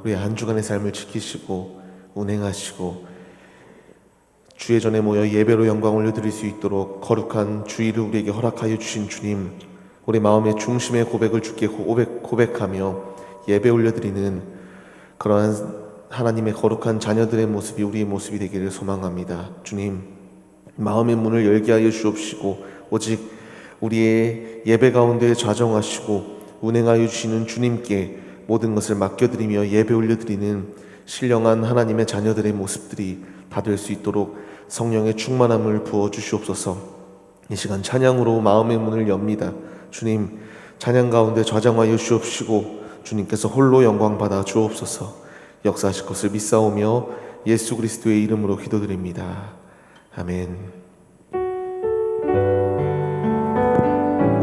우리의 한 주간의 삶을 지키시고 운행하시고 주의 전에 모여 예배로 영광 올려드릴 수 있도록 거룩한 주일을 우리에게 허락하여 주신 주님, 우리 마음의 중심의 고백을 주께 고백하며 예배 올려드리는 그러한 하나님의 거룩한 자녀들의 모습이 우리의 모습이 되기를 소망합니다. 주님, 마음의 문을 열게 하여 주옵시고 오직 우리의 예배 가운데 좌정하시고 운행하여 주시는 주님께 모든 것을 맡겨드리며 예배 올려드리는 신령한 하나님의 자녀들의 모습들이 다 될 수 있도록 성령의 충만함을 부어주시옵소서. 이 시간 찬양으로 마음의 문을 엽니다. 주님, 찬양 가운데 좌정하여 주옵시고 주님께서 홀로 영광 받아 주옵소서. 역사하실 것을 믿사오며 예수 그리스도의 이름으로 기도드립니다. 아멘.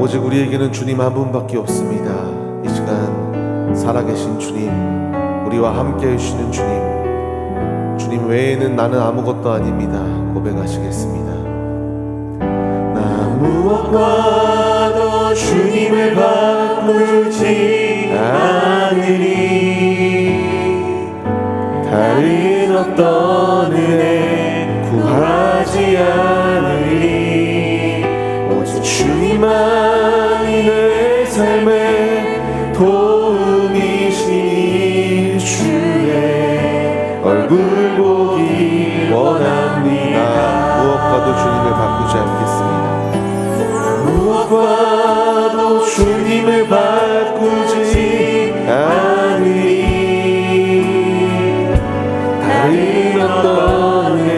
오직 우리에게는 주님 한 분밖에 없습니다. 이 시간 살아계신 주님, 우리와 함께 해주시는 주님 외에는 나는 아무것도 아닙니다. 고백하시겠습니다. 나 무엇과도 주님을 바꾸지 않으리. 다른 어떤 은혜 구하지 않으리. 오직 주님만이 내 삶의 도움이시니 주의 얼굴 보기 원합니다. 무엇과도 주님을 바꾸지 않겠습니다. 무엇과도 주님을 바꾸지 않으리. 다른 어떤 은혜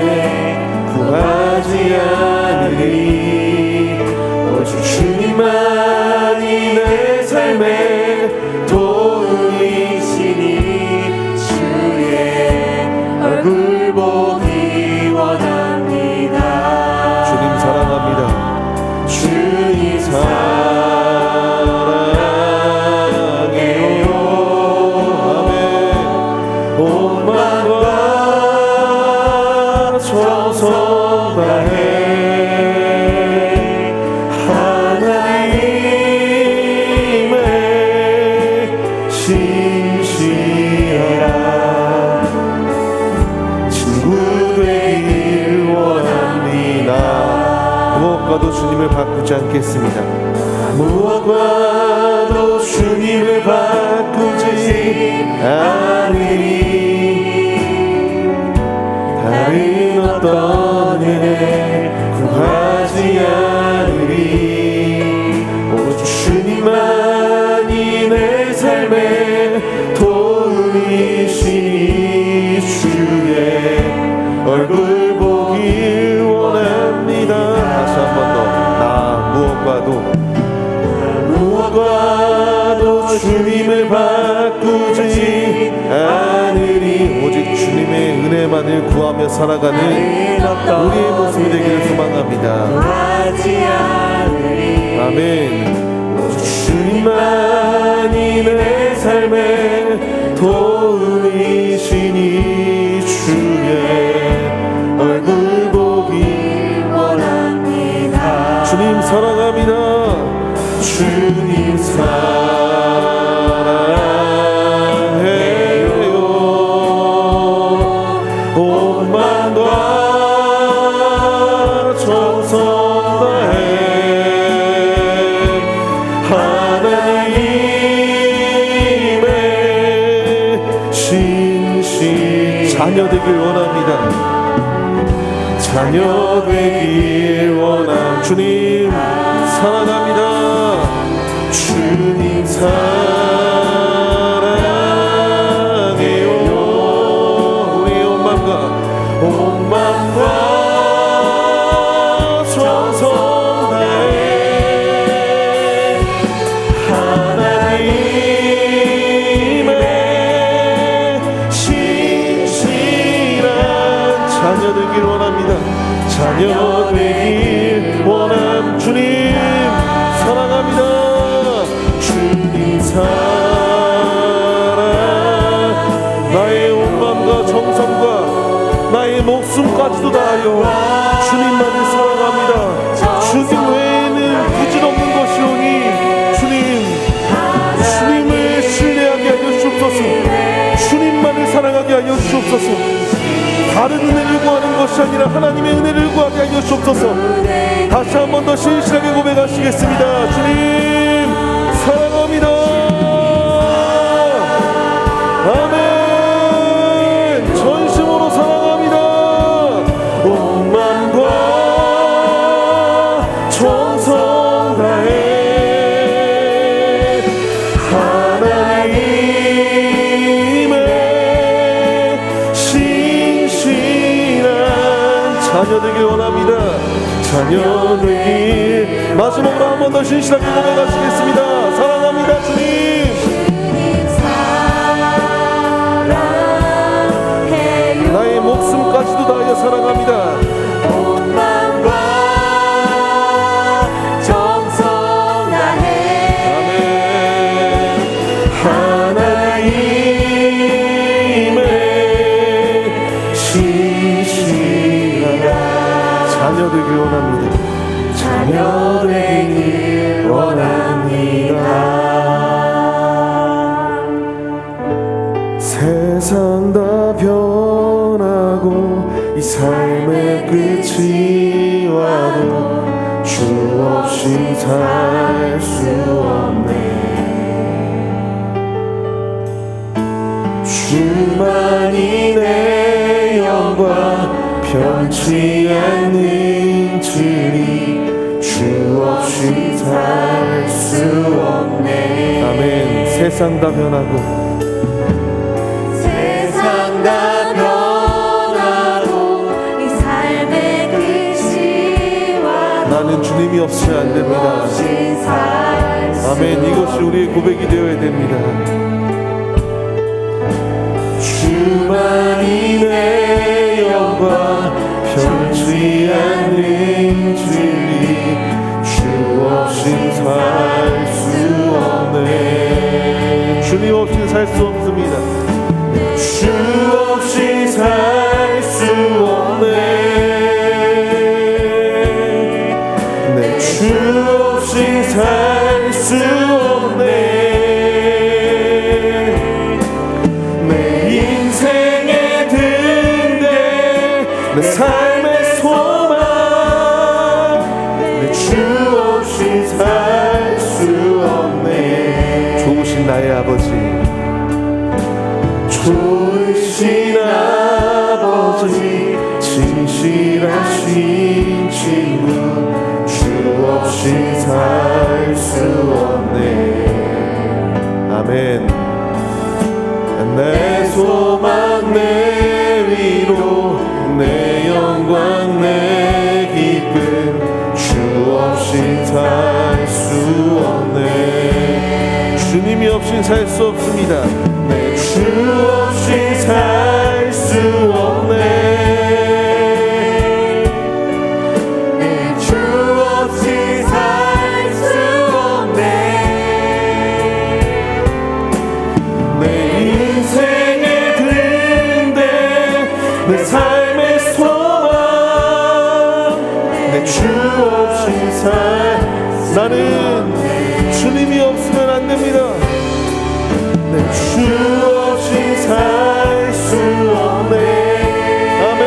구하지 않으리. 오직 주님만이 내 삶의 도움이시니 주의 얼굴 보기 원합니다. 주님 사랑합니다. 주님 사랑해요. 아멘. 온 마음과 정성 다해 무엇과도 주님을 바꾸지 않겠습니다. 무엇과도 주님을 바꾸지 않으리. 다른 어떤 은혜 구하지 않으리. 오직 주님만이 내 삶의 도움이시니 주의 얼굴 보기 원합니다. 다시 한 번 더. 나 무엇과도 주님을 바꾸지 않으리. 오직 주님의 은혜만을 구하며 살아가는 우리의 모습이 되기를 소망합니다. 아멘. 오직 주님만이 내 삶의 도움이시니 주의 얼굴 보기 원합니다. 주님 사랑합니다. 주님 사랑해요. 온 마음과 정성 다해 하나님의 신실 자녀 되길 원합니다. 자녀 되길 원함. 주님 사랑합니다. 주님 사랑해요. 우리 온 맘과 정성 다해 하나님의 신실한 자녀 되길 원합니다. 자녀 되길 원함. 주님 사랑합니다. 주님 사랑 나의 온 마음과 정성과 나의 목숨까지도 다하여 주님만을 사랑합니다. 주님 외에는 부질없는 것이오니 주님을 신뢰하게 하여 주옵소서. 주님 것이 아니라 하나님의 은혜를 구하게 하여 주옵소서. 다시 한 번 더 신실하게 고백하시겠습니다. 주님 사랑합니다. 아멘. 전심으로 사랑합니다. 온 마음과 정성 다해 하나님의 신실한 자녀 되길 원합니다. 자녀 되길. 마지막으로 한 번 더 신실하게 고백하시겠습니다. 사랑합니다. 주님 나의 목숨까지도 다하여 사랑합니다. 온 마음과 정성 다해 아멘. 하나님의 신실한 자녀 되길 원합니다. 자녀 되길 원합니다. 세상 다 변하고 이 삶의 끝이 와도 주 없이 살 수 없네. 주만이 내 영광 변치 않는 진리 주 없이 살 수 없네. 아멘. 세상 다 변하고 세상 다 변하고 이 삶의 끝이 와도 나는 주님이 없으면 안 됩니다. 없이 살 수 아멘. 이것이 우리의 고백이 되어야 됩니다. 주만이 내 영광 변치 않는 진리 주 없이 살 수 없네. 주님 없이 살 수 없습니다. 주 없이 살 수 없네. 내 주 없이 살 수 없네. 내 인생의 등대 내 삶의 소망 내 주 없이 살 수 없네. 좋으신 나의 아버지 좋으신 아버지 진실하신 친구 주 없이 살 수 없네. 아멘. 내 소망 내 위로 내 영광 내 기쁨 주 없이 살 수 없네. 주님이 없인 살 수 없습니다. 내 주 없이 살 수 없네. 내 주 없이 살 수 없네. 내 인생의 등대 내 삶의 소망 내 주 없이 살 나는 주님이 없으면 안 됩니다. 내 주 없이 살 수 없네. 아멘.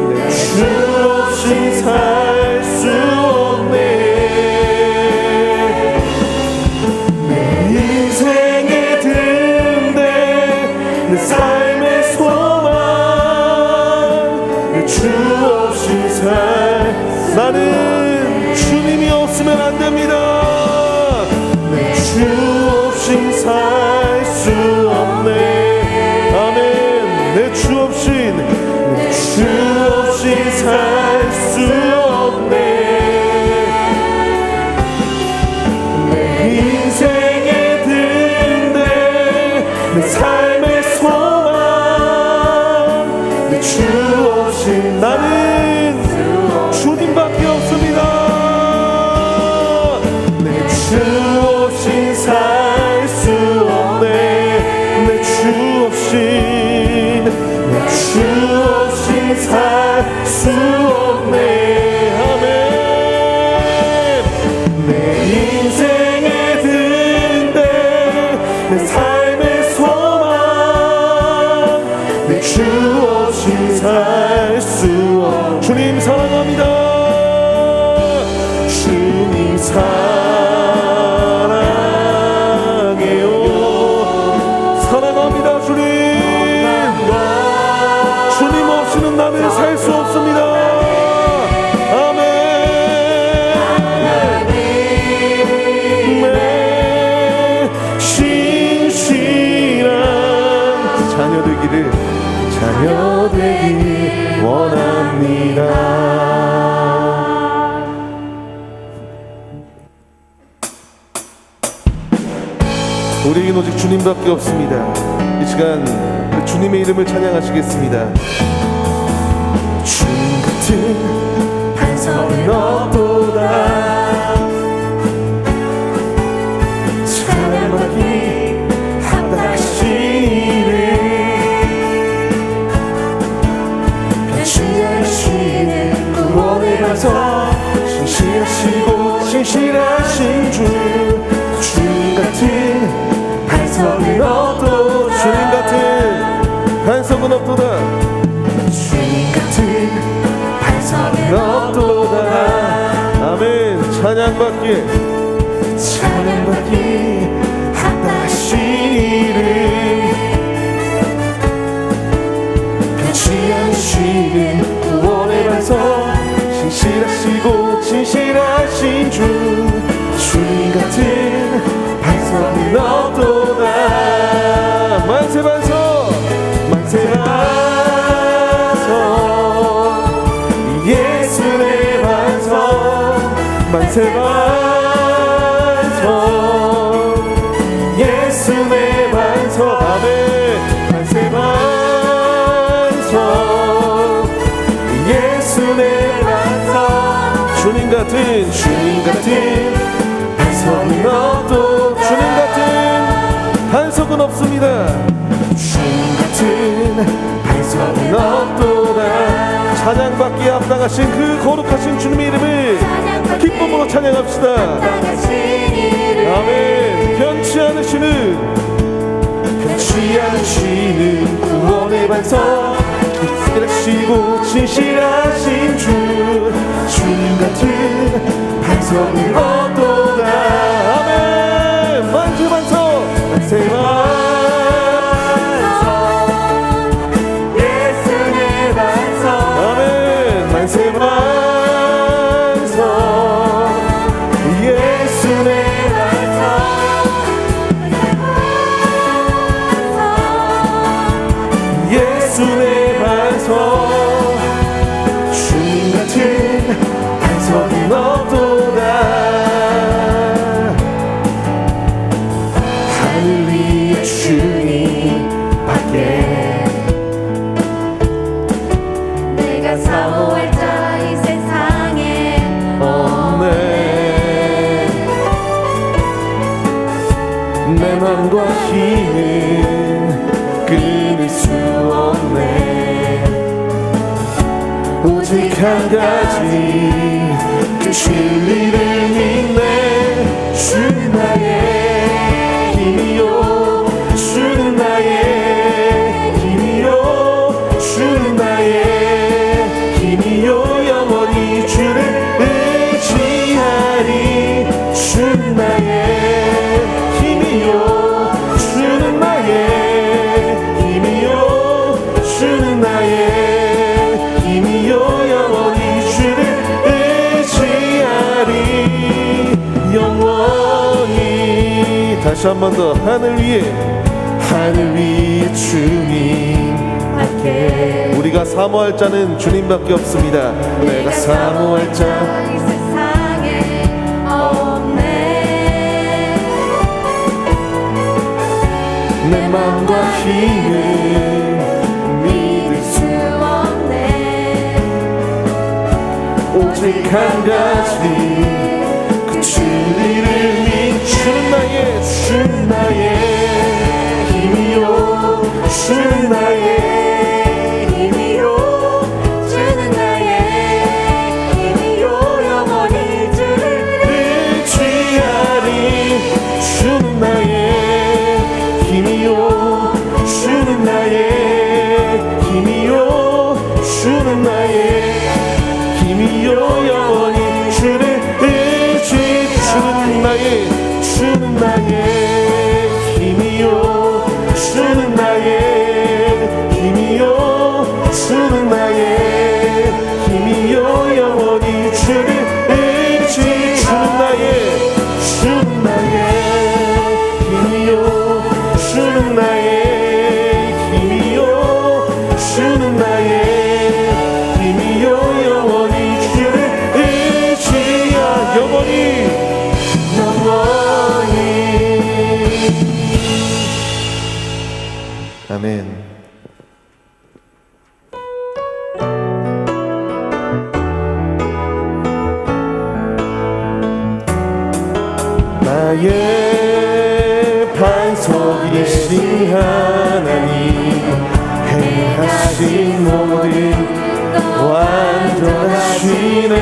내 주 없이 살 수 없네. 내 인생의 등대 내 삶의 소망 내 주 없이 살 나는 주님이 없으면 안 됩니다. 내 주 없이 살 수 없네. 아멘. 내 주 없이 살 수 없네. 내 인생의 등대 내 삶의 소망 내 주 없이 나는 주님밖에 없습니다. 내 주 없이 살 수 없네. 내 주 없이 살 수 없네. 아멘. 내 인생의 등대 내 삶의 소망 내 주 없이 없이 살 수 없. 주님 사랑합니다. 주님 사랑해요. 사랑합니다. 주님. 주님 없이는 나는 살 수 없습니다. 아멘. 내 신실한 자녀 되기를 원합니다. 우리에겐 오직 주님밖에 없습니다. 이 시간 그 주님의 이름을 찬양하시겠습니다. 주님 같은 반석은 없도다. 찬양받기 합당하신 이를 변치하시는 구원의 반석 신실하시고 신실하신 주. 주님 같은 반석은 없도다. 주님 같은 반석은 없도다. 주님 같은 반석은 없도다. 아멘. 찬양받기에 합당하신 이름 변치 않으시는 구원의 반석 신실하시고 진실하신 주. 주님 같은 반석은 없도다. 만세 반석 만세 반석 예수 내 반석 만세 반석 예수 내 반석 아멘. 만세 반석 예수 내 반석 주님 같은 반석은 없도다. 주님 같은 반석은 없습니다. 주님 같은 반석은 없도다. 찬양받기에 합당하신 그 거룩하신 주님의 이름을 기쁨으로 찬양합시다. 아멘. 변치 않으시는 구원의 반석 신실하시고 진실하신 주. 주님 같은 반석은 없도다. 아멘. 만세 반석 만세 반석 예수 내 반석 아멘. 만세 반석 예수 내 반석 예수 내 반석 주님 같은 반석은 없도다. 하늘 위에 주님 밖에 내가 사모할 자 이 세상에 없네. 내 맘과 힘은 끊을 수 없네. 오직 한 가지 그 진리를 믿네. 주는 나의 힘이요 주는 나의 힘이요 주는 나의 힘이요 영원히 주를 의지하리. 주는 나의 힘이요 주는 나의 힘이요 주는 나의 힘이요 영원히 주를 의지하리. 영원히 다시 한 번 더 하늘 위에 주님 밖에 우리가 사모할 자는 주님밖에 없습니다. 내가 사모할 자 이 세상에 없네. 내 맘과 힘을 믿을 수 없네. 오직 한 가지 그 진리를 주는 나의 힘이요 주는 나의 힘이요 주는 나의 힘이요 영원히 주를 의지하리. 주는 나의 힘이요 주는 나의 힘이요 나의 힘이요 주는 나의 힘이요 영원히 주를 의지하 영원히 아멘. 나의 반석이신 하나님 행하신 모든 완전하시네.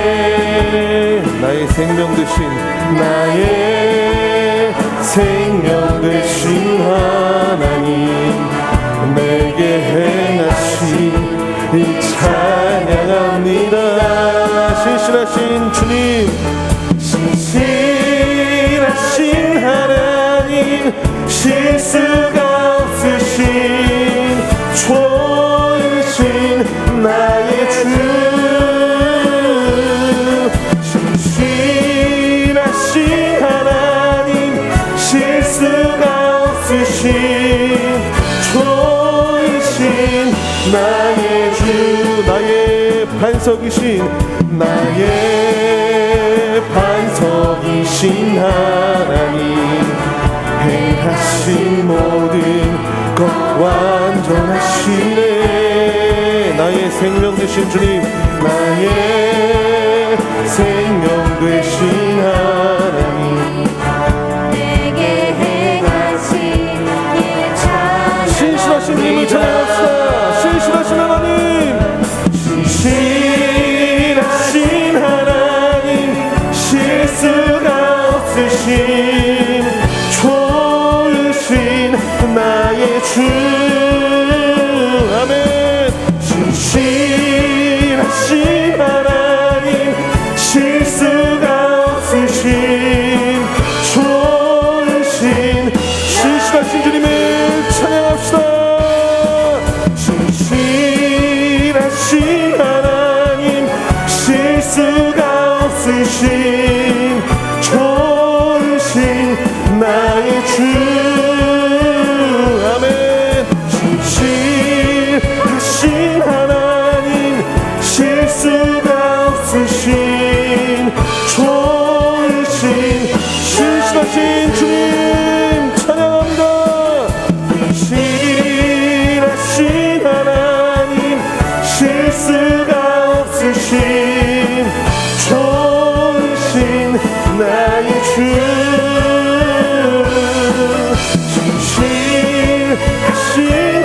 나의 생명 되신 나의 생명 되신 하나님 내게 행하신 이 찬양합니다. 신실하신 주님 신실하신 하나님 실수가 없으신 좋으신 나의 주 신실하신 하나님 실수가 없으신 좋으신 나의 주 나의 반석이신 나의 반석이신 하나님 행하신 모든 것 완전하시네. 나의 생명 되신 주님 나의 생명 되신 하나님 내게 행하신 일 찬양 신실하신 님을 찬양합시다. 신실하신 하나님 신실하신 하나님 실수가 없으신 좋으신 나의 주 아멘. 신실하신 하나님 실수가 없으신 좋으신 신실하신 주님을 찬양합시다. 신실하신 하나님 실수가 없으신 좋으신 나의 주 아멘. 신실하신 하나님 실수가 없으신 좋으신 신실하신 주님 찬양합니다. 신실하신 하나님 실수가 없으신 좋으신 나의 주 신실하신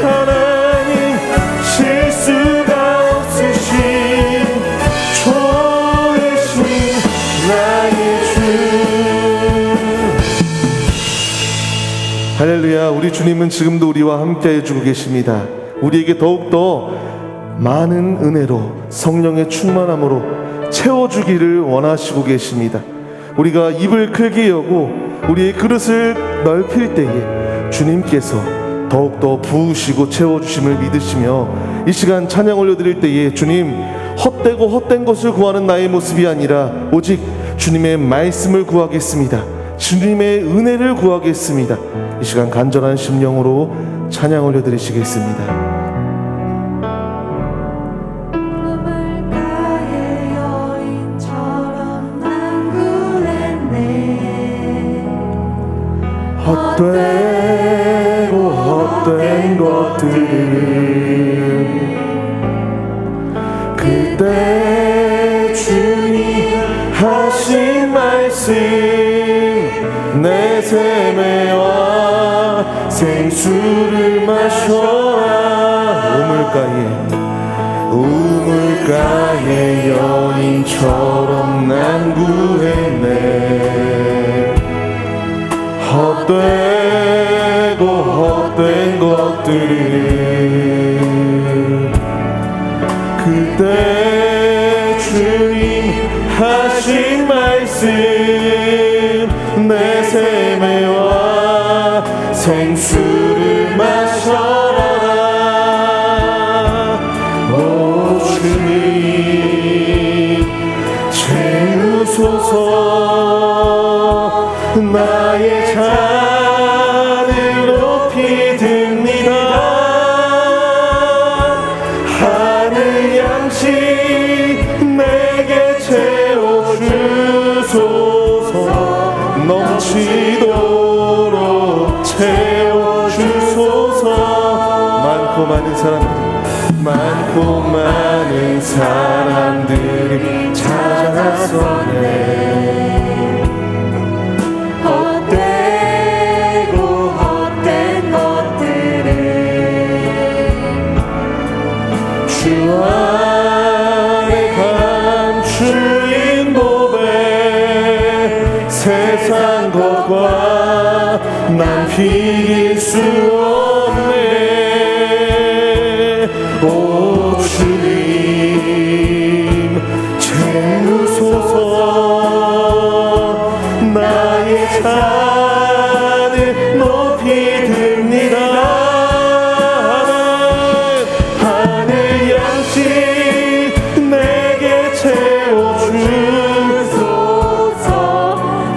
하나님 실수가 없으신 좋으신 나의 주 할렐루야. 우리 주님은 지금도 우리와 함께 해주고 계십니다. 우리에게 더욱더 많은 은혜로 성령의 충만함으로 채워주기를 원하시고 계십니다. 우리가 입을 크게 여고 우리의 그릇을 넓힐 때에 주님께서 더욱더 부으시고 채워주심을 믿으시며 이 시간 찬양 올려드릴 때에 주님 헛되고 헛된 것을 구하는 나의 모습이 아니라 오직 주님의 말씀을 구하겠습니다. 주님의 은혜를 구하겠습니다. 이 시간 간절한 심령으로 찬양 올려드리시겠습니다. 물가의 여인처럼 난 구했네. 헛되고 헛된 것들을 그때 주님 하신 말씀 내 샘에와 생수를 마셔라. 우물가의 여인처럼 난 구했네. 헛되고 헛된 것들을 그때 주님 하신 말씀 내 샘에와 생수를 마셔라. 오 주님 채우소서. 나의 잔을 높이 듭니다. 많은 사람들이 찾아왔었네. 헛되고 헛된 것들을 주 안에 감추인 보배 세상 것과 난 비길 수 없네. 오 주님 채우소서. 나의 잔을 높이 듭니다. 하늘 양식 내게 채워주소서.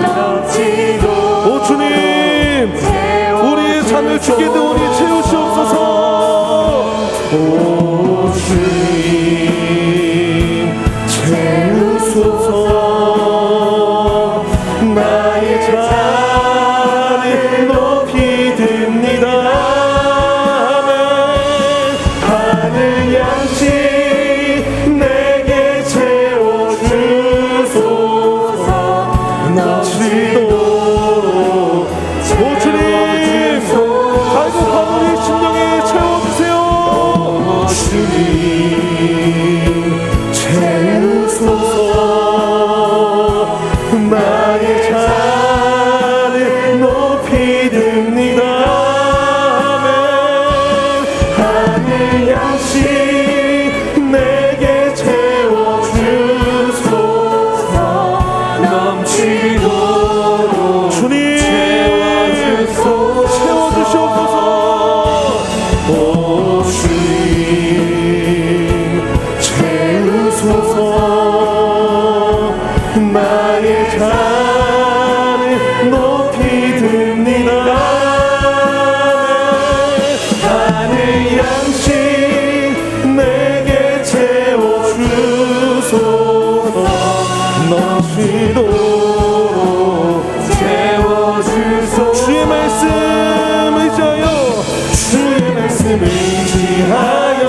넘치도록 오 주님 우리의 잔을 주께 되오니 채우시옵소서. 오 주님 채우소서. 나의 잔을 높이 듭니다. 하늘 양식 내게 채워주소서. 넘치도록 오 주님 갈급한 우리 심령에 채워주세요. 주님 채우소서. 나의 잔을 높이 듭니다. 하늘 양식 내게 채워주소서. 넘치도록 주님 채워주시옵소서. 오 주님 채우소서. 나의 잔을 높이 듭니다. 하늘 양식 내게 채워주소서. 넘치도록 채워주소서. 주의 말씀 의지하여 주의 말씀 의지하여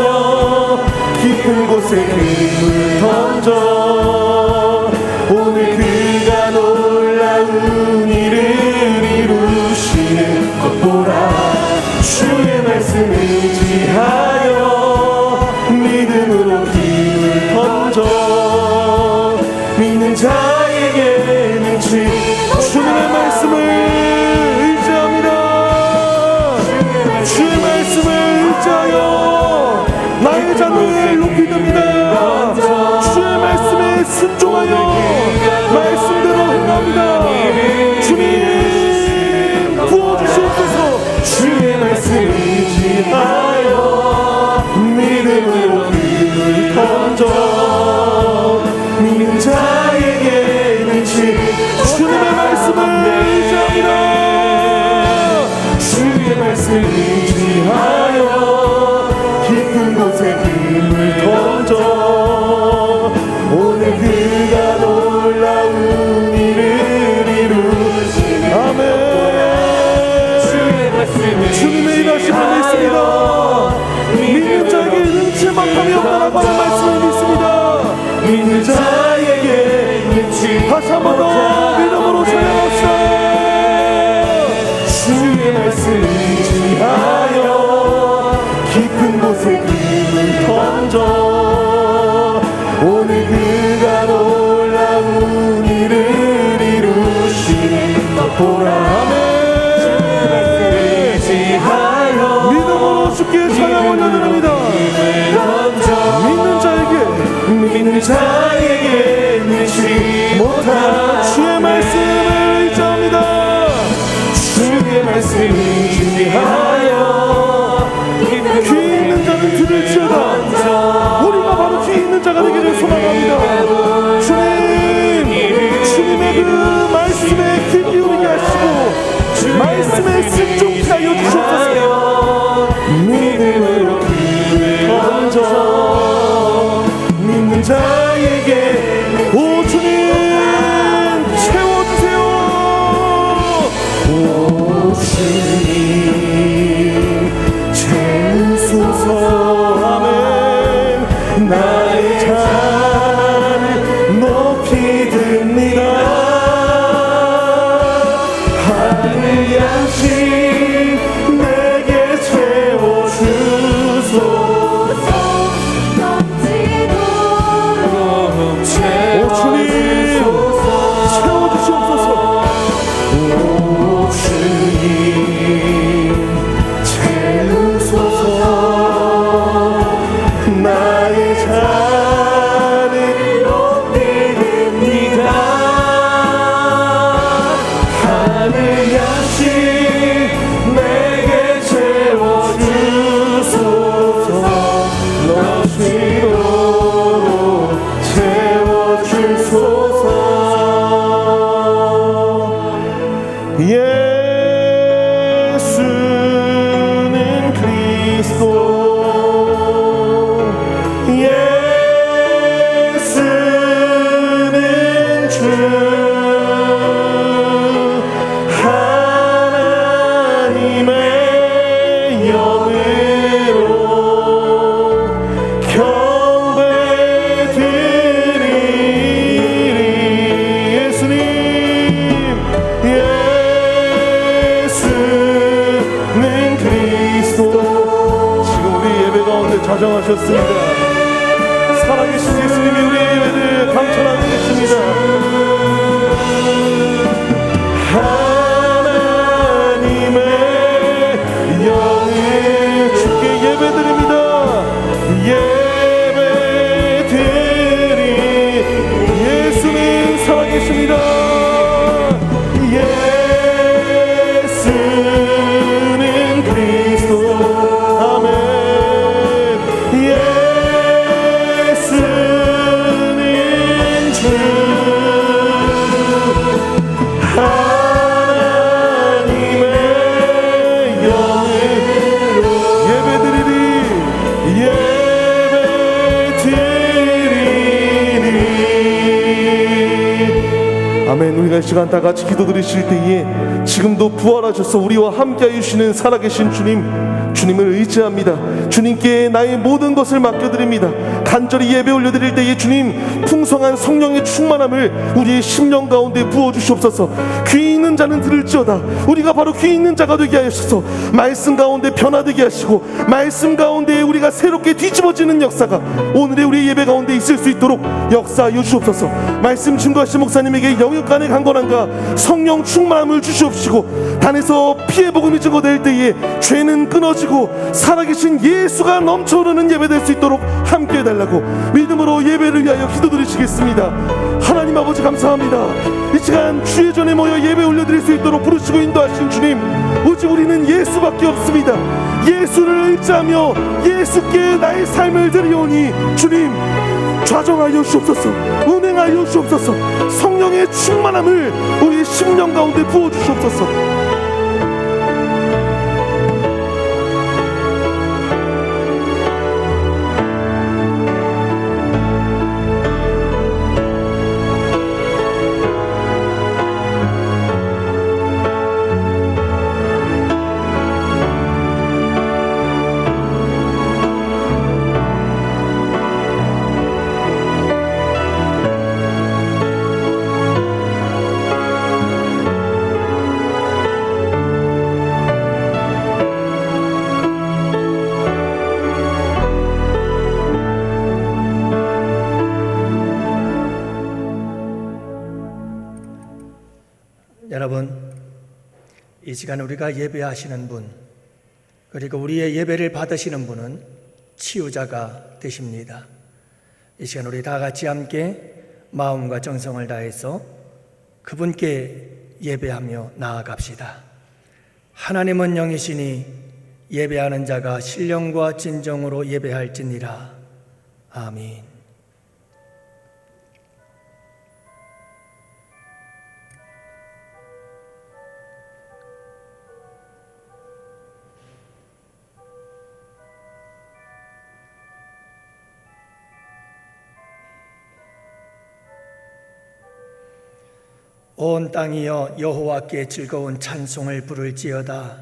깊은 곳에 금을 던져 오늘 그가 놀라운 일을 이루시는 것 보라. 주의 말씀 의지하여 믿음으로 힘을 던져 믿는 자에게 능치. 주님의 말씀을 의지합니다. 주의 말씀을 의지하여 나의 잔을 높이 듭니다. 주의 말씀에 순종하여 말씀대로 행합니다. 주님 부어주시옵소서. 주의 말씀 의지하여 믿음으로 힘을 던져 믿는 자에게 능치. 주님의 말씀을 의지합니다. 주의 말씀 의지하여 깊은 곳에 힘을 던져 오늘 그가 놀라운 일을 이루시네. 아멘. 주님의 일하심을 믿습니다. 믿는 자에게 능치 못함이 없다라고 하는 말씀을 믿습니다. 믿는 자에게 능치 다시 한 번 더 믿음으로 전해봅시다. 주의 말씀 의지하여 깊은 곳에 금을 던져 오늘 그가 놀라운 일을 이루시는 것 보라. 아멘. 믿음으로 주께 찬양 올려드립니다. 믿는 자에게 능치 못한 주의 말씀을 의지합니다. 주의 말씀 의지하여 귀 있는 자는 들을지어다. 우리가 바로 귀 있는 자가 되기를 소망합니다. 주님의 그 말씀에 귀 기울이게 하시고 말씀에 순종케 하여 주옵소서. 믿음으로 귀를 던져 믿는 자에게 오 주님 채워주세요. 오 주님 채우소서. 주소서. 아멘. 나의 잔을 높이 듭니다. 하늘 양식 내게 채워주소서. 오 주님 채워주시옵소서. 오 주님 채우소서. 나의 잔을 높이 듭니다. 하늘 양식 내게 채워주소서. 넘치도록 채워주소서. 예수는 그리스도. 예수는 주. 하나님의 영으로 경배드리리. 예수님 예수는 그리스도. 지금 우리 예배 가운데 자정하셨습니다. 살아계신 예수님이 우리의 예배를 감천하고 계십니다. 하나님의 영을 주께 예배드립니다. 예배드리. 예수는 살아계십니다. 예수는 그리스도. 아멘. 예수는 주. 하나님의 영으로 예배드리리. 예배드리리. 아멘. 우리가 이 시간 다 같이 기도드리실 때에 지금도 부활하셔서 우리와 함께하여 주시는 살아계신 주님을 의지합니다. 주님께 나의 모든 것을 맡겨드립니다. 간절히 예배 올려드릴 때에 주님 풍성한 성령의 충만함을 우리의 심령 가운데 부어주시옵소서. 귀 있는 자는 들을지어다. 우리가 바로 귀 있는 자가 되게 하셔서 말씀 가운데 변화되게 하시고 말씀 가운데 우리가 새롭게 뒤집어지는 역사가 오늘의 우리 예배 가운데 있을 수 있도록 역사하여 주옵소서. 말씀 증거하신 목사님에게 영육간의 강건함과 성령 충만함을 주시옵시고 단에서 피의 복음이 증거될 때에 죄는 끊어지고 살아계신 예수가 넘쳐흐르는 예배 될 수 있도록 함께 해달라고 믿음으로 예배를 위하여 기도드리시겠습니다. 하나님 아버지 감사합니다. 이 시간 주의 전에 모여 예배 올려드릴 수 있도록 부르시고 인도하신 주님, 오직 우리는 예수밖에 없습니다. 예수를 의지하며 예수께 나의 삶을 드리오니 주님 좌정하여 주옵소서. 운행하여 주옵소서. 성령의 충만함을 우리 심령 가운데 부어주시옵소서. 여러분, 이 시간 우리가 예배하시는 분, 그리고 우리의 예배를 받으시는 분은 치유자가 되십니다. 이 시간 우리 다 같이 함께 마음과 정성을 다해서 그분께 예배하며 나아갑시다. 하나님은 영이시니 예배하는 자가 신령과 진정으로 예배할지니라. 아멘. 온 땅이여 여호와께 즐거운 찬송을 부를지어다.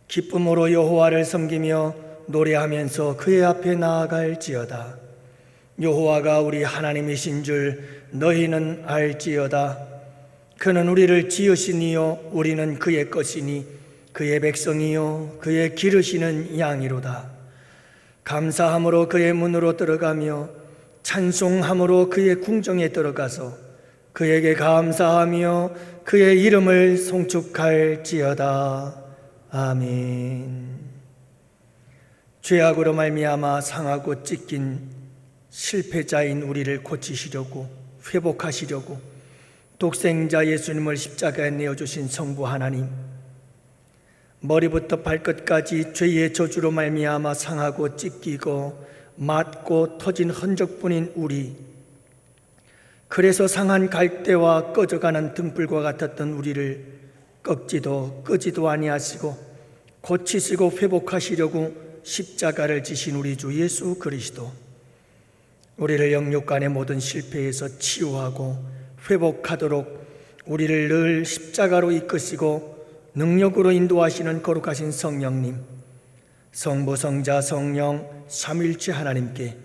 기쁨으로 여호와를 섬기며 노래하면서 그의 앞에 나아갈지어다. 여호와가 우리 하나님이신 줄 너희는 알지어다. 그는 우리를 지으시니요 우리는 그의 것이니 그의 백성이요 그의 기르시는 양이로다. 감사함으로 그의 문으로 들어가며 찬송함으로 그의 궁정에 들어가서 그에게 감사하며 그의 이름을 송축할지어다. 아멘. 죄악으로 말미암아 상하고 찢긴 실패자인 우리를 고치시려고 회복하시려고 독생자 예수님을 십자가에 내어주신 성부 하나님, 머리부터 발끝까지 죄의 저주로 말미암아 상하고 찢기고 맞고 터진 흔적뿐인 우리, 그래서 상한 갈대와 꺼져가는 등불과 같았던 우리를 꺾지도 끄지도 아니하시고 고치시고 회복하시려고 십자가를 지신 우리 주 예수 그리스도, 우리를 영육간의 모든 실패에서 치유하고 회복하도록 우리를 늘 십자가로 이끄시고 능력으로 인도하시는 거룩하신 성령님, 성부 성자 성령 삼위일체 하나님께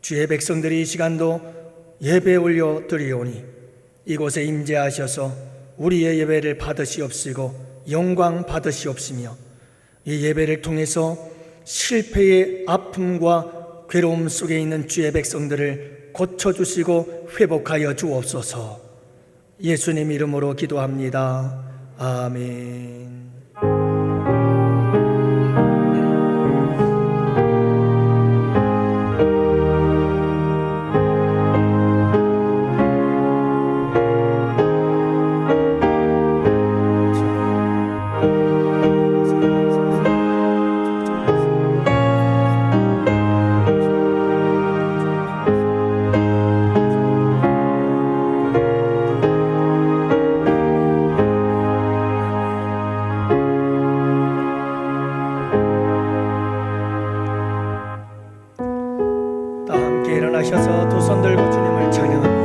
주의 백성들이 이 시간도 예배 올려 드리오니 이곳에 임재하셔서 우리의 예배를 받으시옵시고 영광 받으시옵시며 이 예배를 통해서 실패의 아픔과 괴로움 속에 있는 주의 백성들을 고쳐주시고 회복하여 주옵소서. 예수님 이름으로 기도합니다. 아멘. 일어나셔서 두 손 들고 주님을 찬양합니다.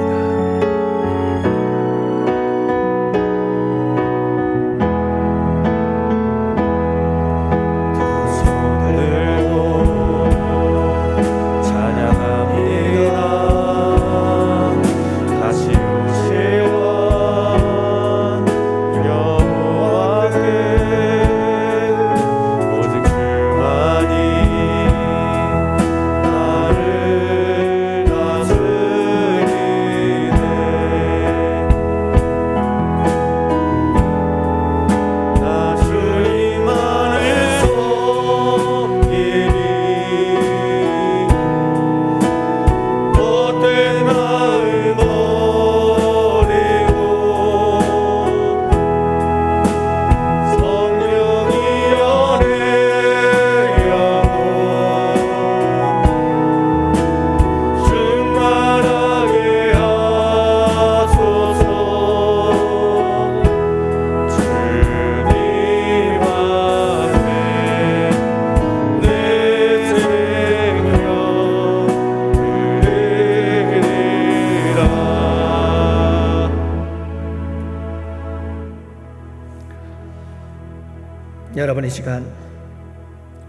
여러분, 이 시간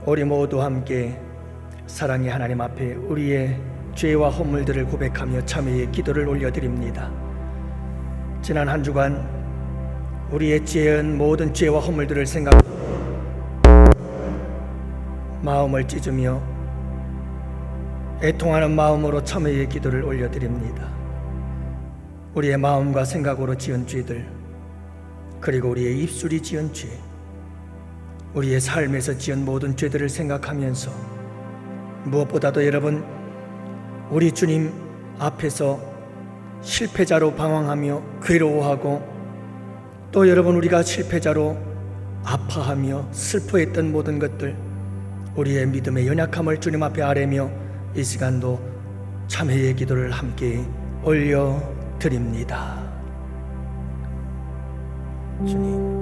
우리 모두 함께 사랑의 하나님 앞에 우리의 죄와 허물들을 고백하며 참회의 기도를 올려드립니다. 지난 한 주간 우리의 지은 모든 죄와 허물들을 생각하고 마음을 찢으며 애통하는 마음으로 참회의 기도를 올려드립니다. 우리의 마음과 생각으로 지은 죄들, 그리고 우리의 입술이 지은 죄, 우리의 삶에서 지은 모든 죄들을 생각하면서 무엇보다도 여러분, 우리 주님 앞에서 실패자로 방황하며 괴로워하고, 또 여러분 우리가 실패자로 아파하며 슬퍼했던 모든 것들, 우리의 믿음의 연약함을 주님 앞에 아뢰며 이 시간도 참회의 기도를 함께 올려드립니다. 주님,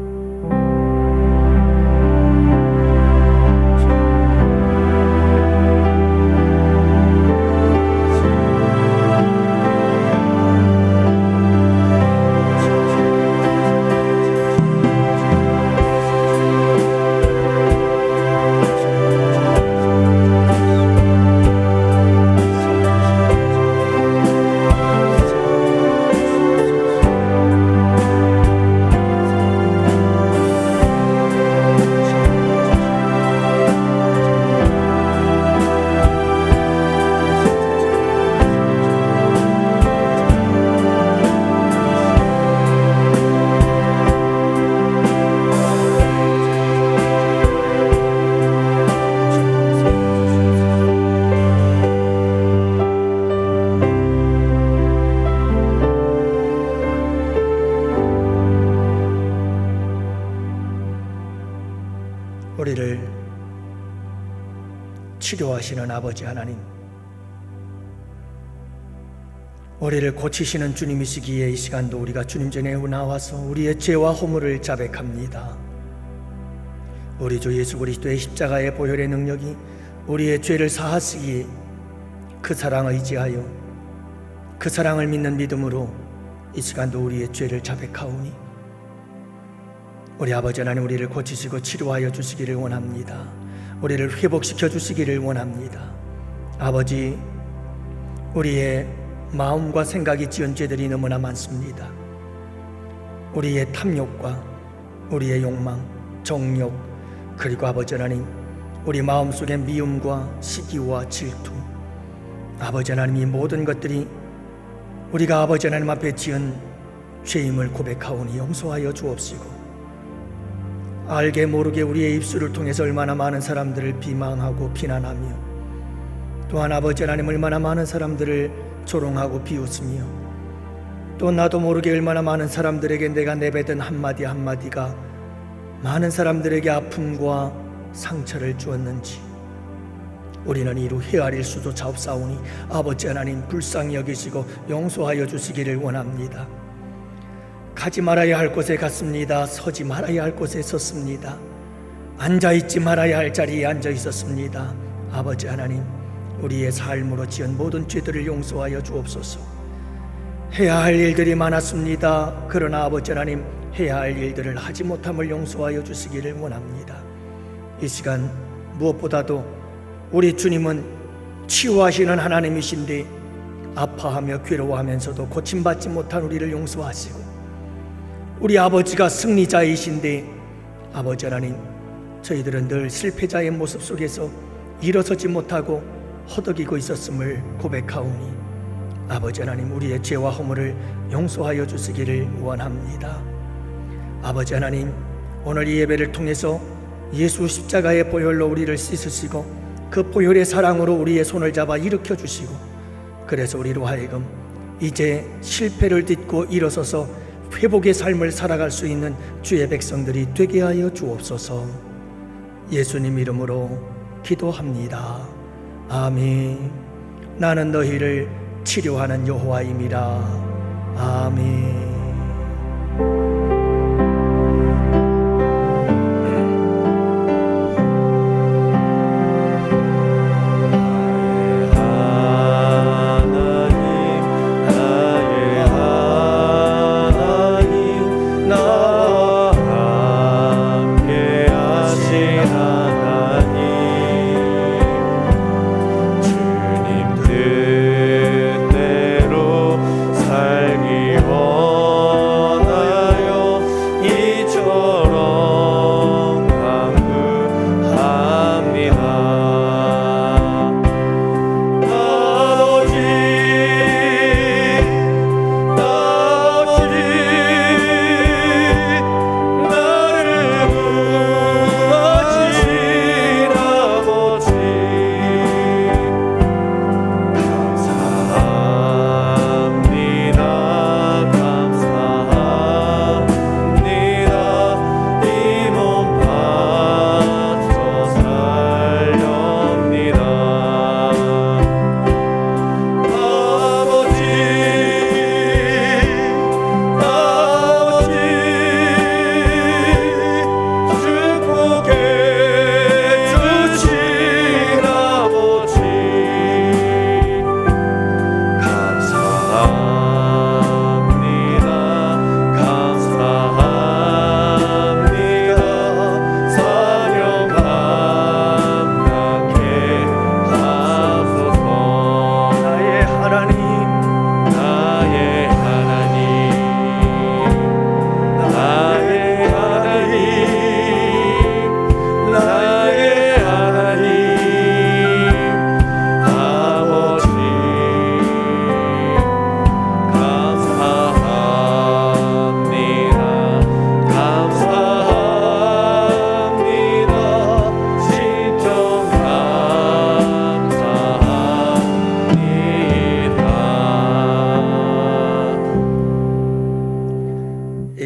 치료하시는 아버지 하나님, 우리를 고치시는 주님이시기에 이 시간도 우리가 주님 전에 나와서 우리의 죄와 허물을 자백합니다. 우리 주 예수 그리스도의 십자가의 보혈의 능력이 우리의 죄를 사하시기에 그 사랑을 의지하여 그 사랑을 믿는 믿음으로 이 시간도 우리의 죄를 자백하오니 우리 아버지 하나님, 우리를 고치시고 치료하여 주시기를 원합니다. 우리를 회복시켜 주시기를 원합니다. 아버지, 우리의 마음과 생각이 지은 죄들이 너무나 많습니다. 우리의 탐욕과 우리의 욕망, 정욕, 그리고 아버지 하나님, 우리 마음속의 미움과 시기와 질투, 아버지 하나님, 이 모든 것들이 우리가 아버지 하나님 앞에 지은 죄임을 고백하오니 용서하여 주옵시고, 알게 모르게 우리의 입술을 통해서 얼마나 많은 사람들을 비방하고 비난하며, 또한 아버지 하나님 얼마나 많은 사람들을 조롱하고 비웃으며, 또 나도 모르게 얼마나 많은 사람들에게 내가 내뱉은 한마디 한마디가 많은 사람들에게 아픔과 상처를 주었는지 우리는 이루 헤아릴 수조차 없사오니 아버지 하나님, 불쌍히 여기시고 용서하여 주시기를 원합니다. 가지 말아야 할 곳에 갔습니다. 서지 말아야 할 곳에 섰습니다. 앉아있지 말아야 할 자리에 앉아 있었습니다. 아버지 하나님, 우리의 삶으로 지은 모든 죄들을 용서하여 주옵소서. 해야 할 일들이 많았습니다. 그러나 아버지 하나님, 해야 할 일들을 하지 못함을 용서하여 주시기를 원합니다. 이 시간 무엇보다도 우리 주님은 치유하시는 하나님이신데 아파하며 괴로워하면서도 고침받지 못한 우리를 용서하시고, 우리 아버지가 승리자이신데 아버지 하나님, 저희들은 늘 실패자의 모습 속에서 일어서지 못하고 허덕이고 있었음을 고백하오니 아버지 하나님, 우리의 죄와 허물을 용서하여 주시기를 원합니다. 아버지 하나님, 오늘 이 예배를 통해서 예수 십자가의 보혈로 우리를 씻으시고 그 보혈의 사랑으로 우리의 손을 잡아 일으켜 주시고, 그래서 우리로 하여금 이제 실패를 딛고 일어서서 회복의 삶을 살아갈 수 있는 주의 백성들이 되게 하여 주옵소서. 예수님 이름으로 기도합니다. 아멘. 나는 너희를 치료하는 여호와임이라. 아멘.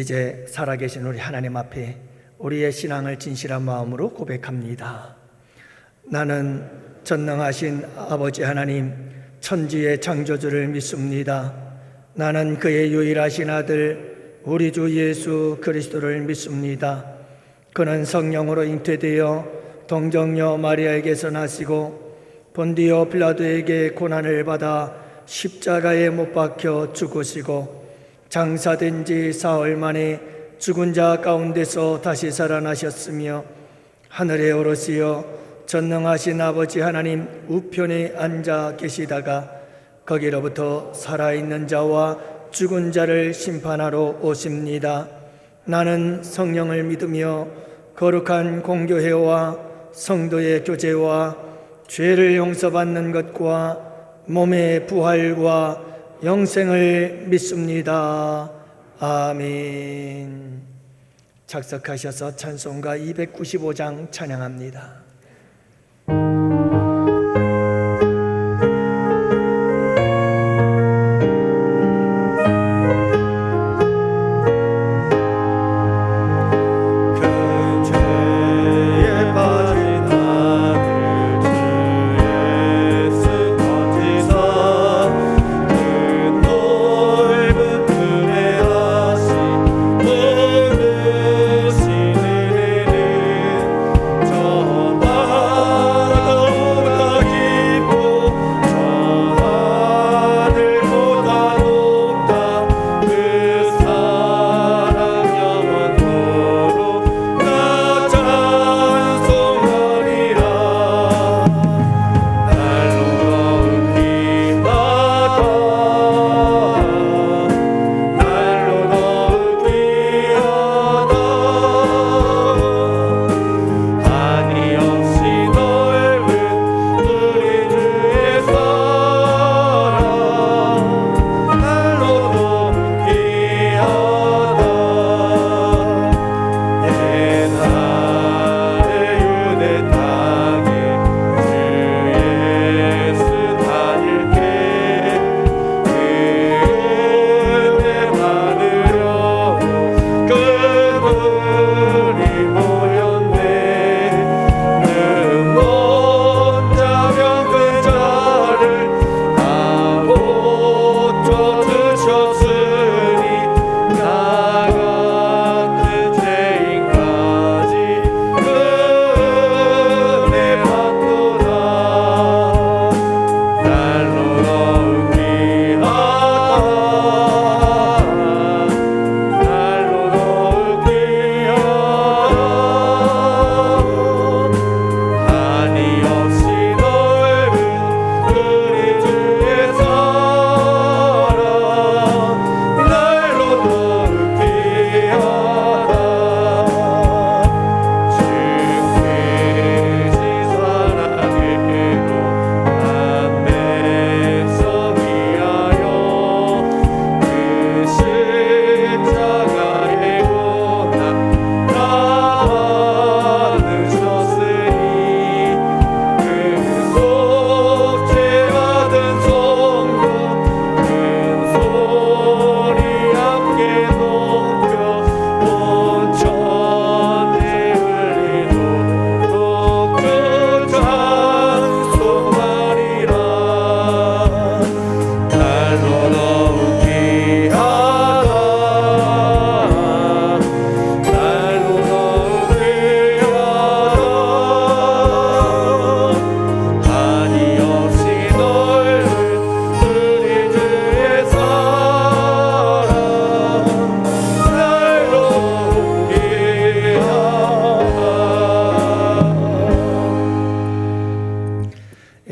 이제 살아계신 우리 하나님 앞에 우리의 신앙을 진실한 마음으로 고백합니다. 나는 전능하신 아버지 하나님, 천지의 창조주를 믿습니다. 나는 그의 유일하신 아들 우리 주 예수 그리스도를 믿습니다. 그는 성령으로 잉태되어 동정녀 마리아에게서 나시고 본디오 빌라도에게 고난을 받아 십자가에 못 박혀 죽으시고 장사된 지 사흘 만에 죽은 자 가운데서 다시 살아나셨으며 하늘에 오르시어 전능하신 아버지 하나님 우편에 앉아 계시다가 거기로부터 살아있는 자와 죽은 자를 심판하러 오십니다. 나는 성령을 믿으며 거룩한 공교회와 성도의 교제와 죄를 용서받는 것과 몸의 부활과 영생을 믿습니다. 아멘. 작석하셔서 찬송가 295장 찬양합니다.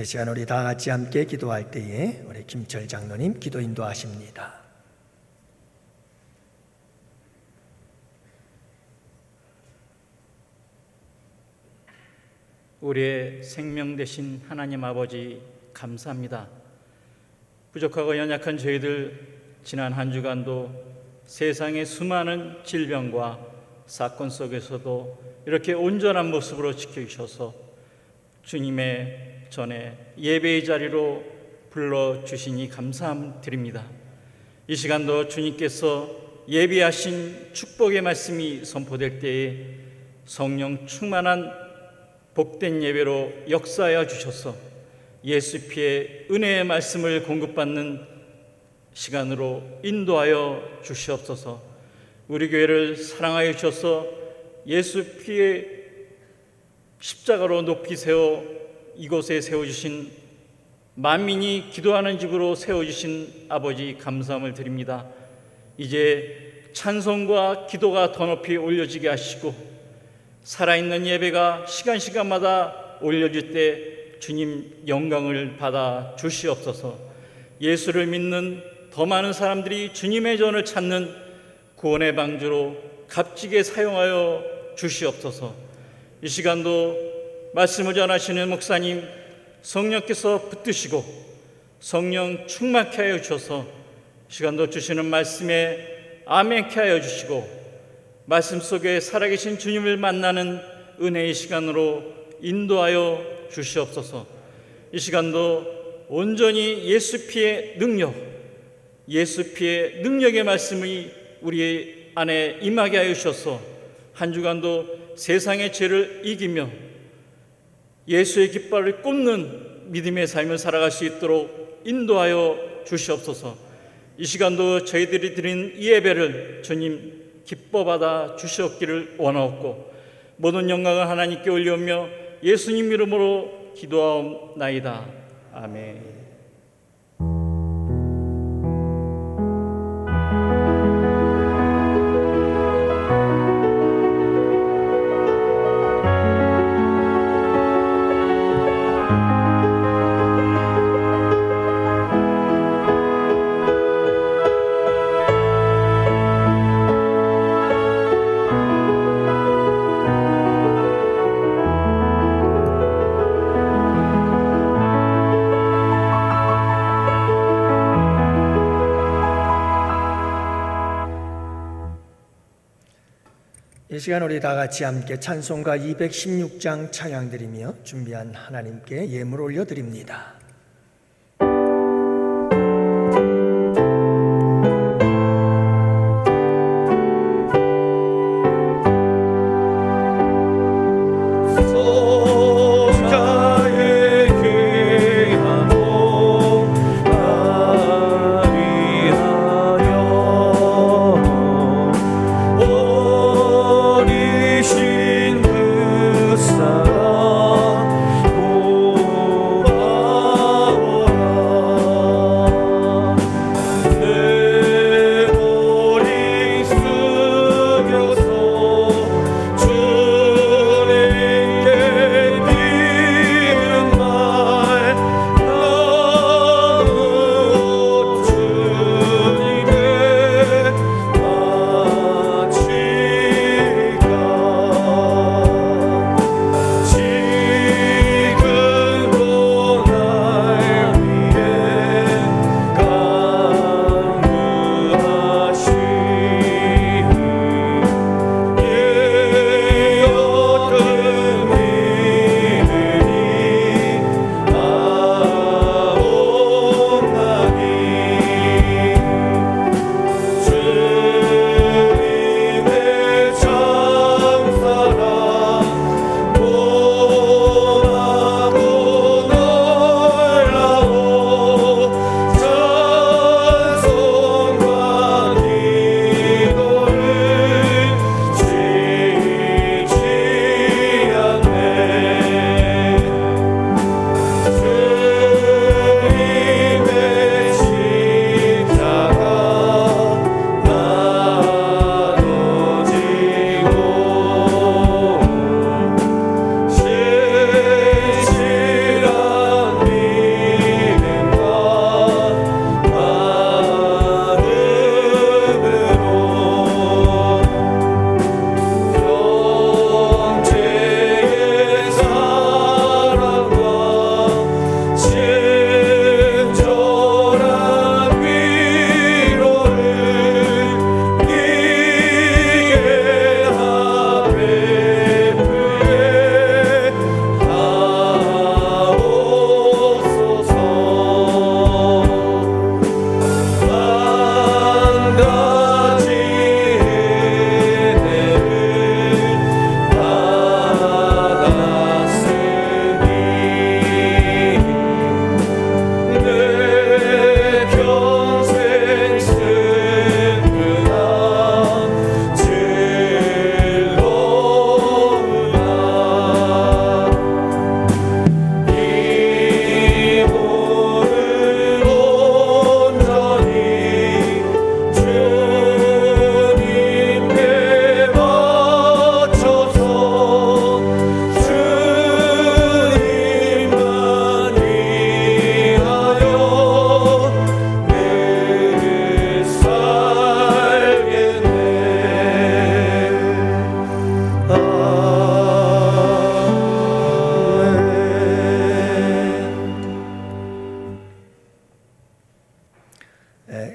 이 시간 우리 다 같이 함께 기도할 때에 우리 김철 장로님 기도 인도하십니다. 우리의 생명 되신 하나님 아버지 감사합니다. 부족하고 연약한 저희들 지난 한 주간도 세상의 수많은 질병과 사건 속에서도 이렇게 온전한 모습으로 지켜주셔서 주님의 전에 예배의 자리로 불러주시니 감사드립니다. 이 시간도 주님께서 예비하신 축복의 말씀이 선포될 때에 성령 충만한 복된 예배로 역사하여 주셔서 예수 피의 은혜의 말씀을 공급받는 시간으로 인도하여 주시옵소서. 우리 교회를 사랑하여 주셔서 예수 피의 십자가로 높이 세워 이곳에 세워주신, 만민이 기도하는 집으로 세워주신 아버지 감사함을 드립니다. 이제 찬송과 기도가 더 높이 올려지게 하시고 살아있는 예배가 시간마다 올려질 때 주님 영광을 받아 주시옵소서. 예수를 믿는 더 많은 사람들이 주님의 전을 찾는 구원의 방주로 값지게 사용하여 주시옵소서. 이 시간도 말씀을 전하시는 목사님 성령께서 붙드시고 성령 충만케 하여 주셔서 시간도 주시는 말씀에 아멘케 하여 주시고 말씀 속에 살아계신 주님을 만나는 은혜의 시간으로 인도하여 주시옵소서. 이 시간도 온전히 예수 피의 능력, 예수 피의 능력의 말씀이 우리 안에 임하게 하여 주셔서 한 주간도 세상의 죄를 이기며 예수의 깃발을 꼽는 믿음의 삶을 살아갈 수 있도록 인도하여 주시옵소서. 이 시간도 저희들이 드린 이 예배를 주님 기뻐 받아 주시옵기를 원하옵고 모든 영광을 하나님께 올려오며 예수님 이름으로 기도하옵나이다. 아멘. 이 시간 우리 다 같이 함께 찬송가 216장 찬양드리며 준비한 하나님께 예물 올려드립니다. 신 그 사랑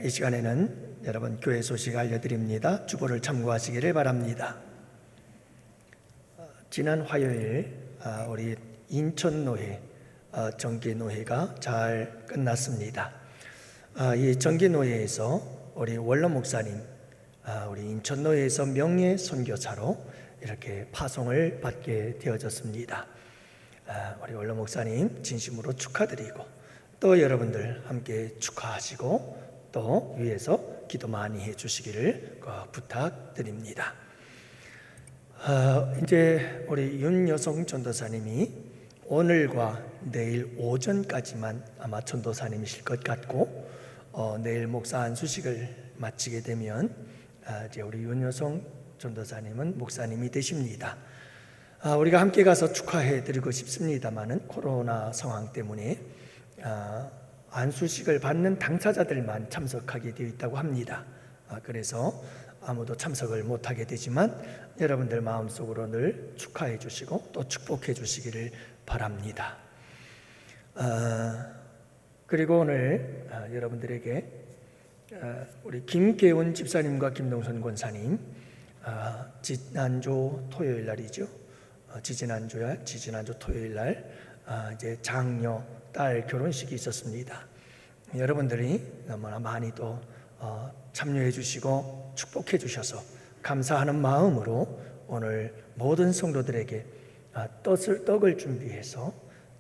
이 시간에는 여러분 교회 소식 알려드립니다. 주보를 참고하시기를 바랍니다. 지난 화요일 우리 인천노회 정기노회가 잘 끝났습니다. 이 정기노회에서 우리 원로 목사님 우리 인천노회에서 명예 선교사로 이렇게 파송을 받게 되어졌습니다. 우리 원로 목사님 진심으로 축하드리고 또 여러분들 함께 축하하시고 또 위에서 기도 많이 해주시기를 부탁드립니다. 이제 우리 윤여성 전도사님이 오늘과 내일 오전까지만 아마 전도사님이실 것 같고 내일 목사 안수식을 마치게 되면 이제 우리 윤여성 전도사님은 목사님이 되십니다. 우리가 함께 가서 축하해 드리고 싶습니다만은 코로나 상황 때문에 안수식을 받는 당사자들만 참석하게 되어 있다고 합니다. 그래서 아무도 참석을 못하게 되지만 여러분들 마음속으로 늘 축하해 주시고 또 축복해 주시기를 바랍니다. 그리고 오늘 여러분들에게 우리 김계훈 집사님과 김동선 권사님 지난주 토요일 날이죠. 지지난주 토요일 날 이제 장녀 딸 결혼식이 있었습니다. 여러분들이 너무나 많이 또 참여해 주시고 축복해 주셔서 감사하는 마음으로 오늘 모든 성도들에게 떡을 준비해서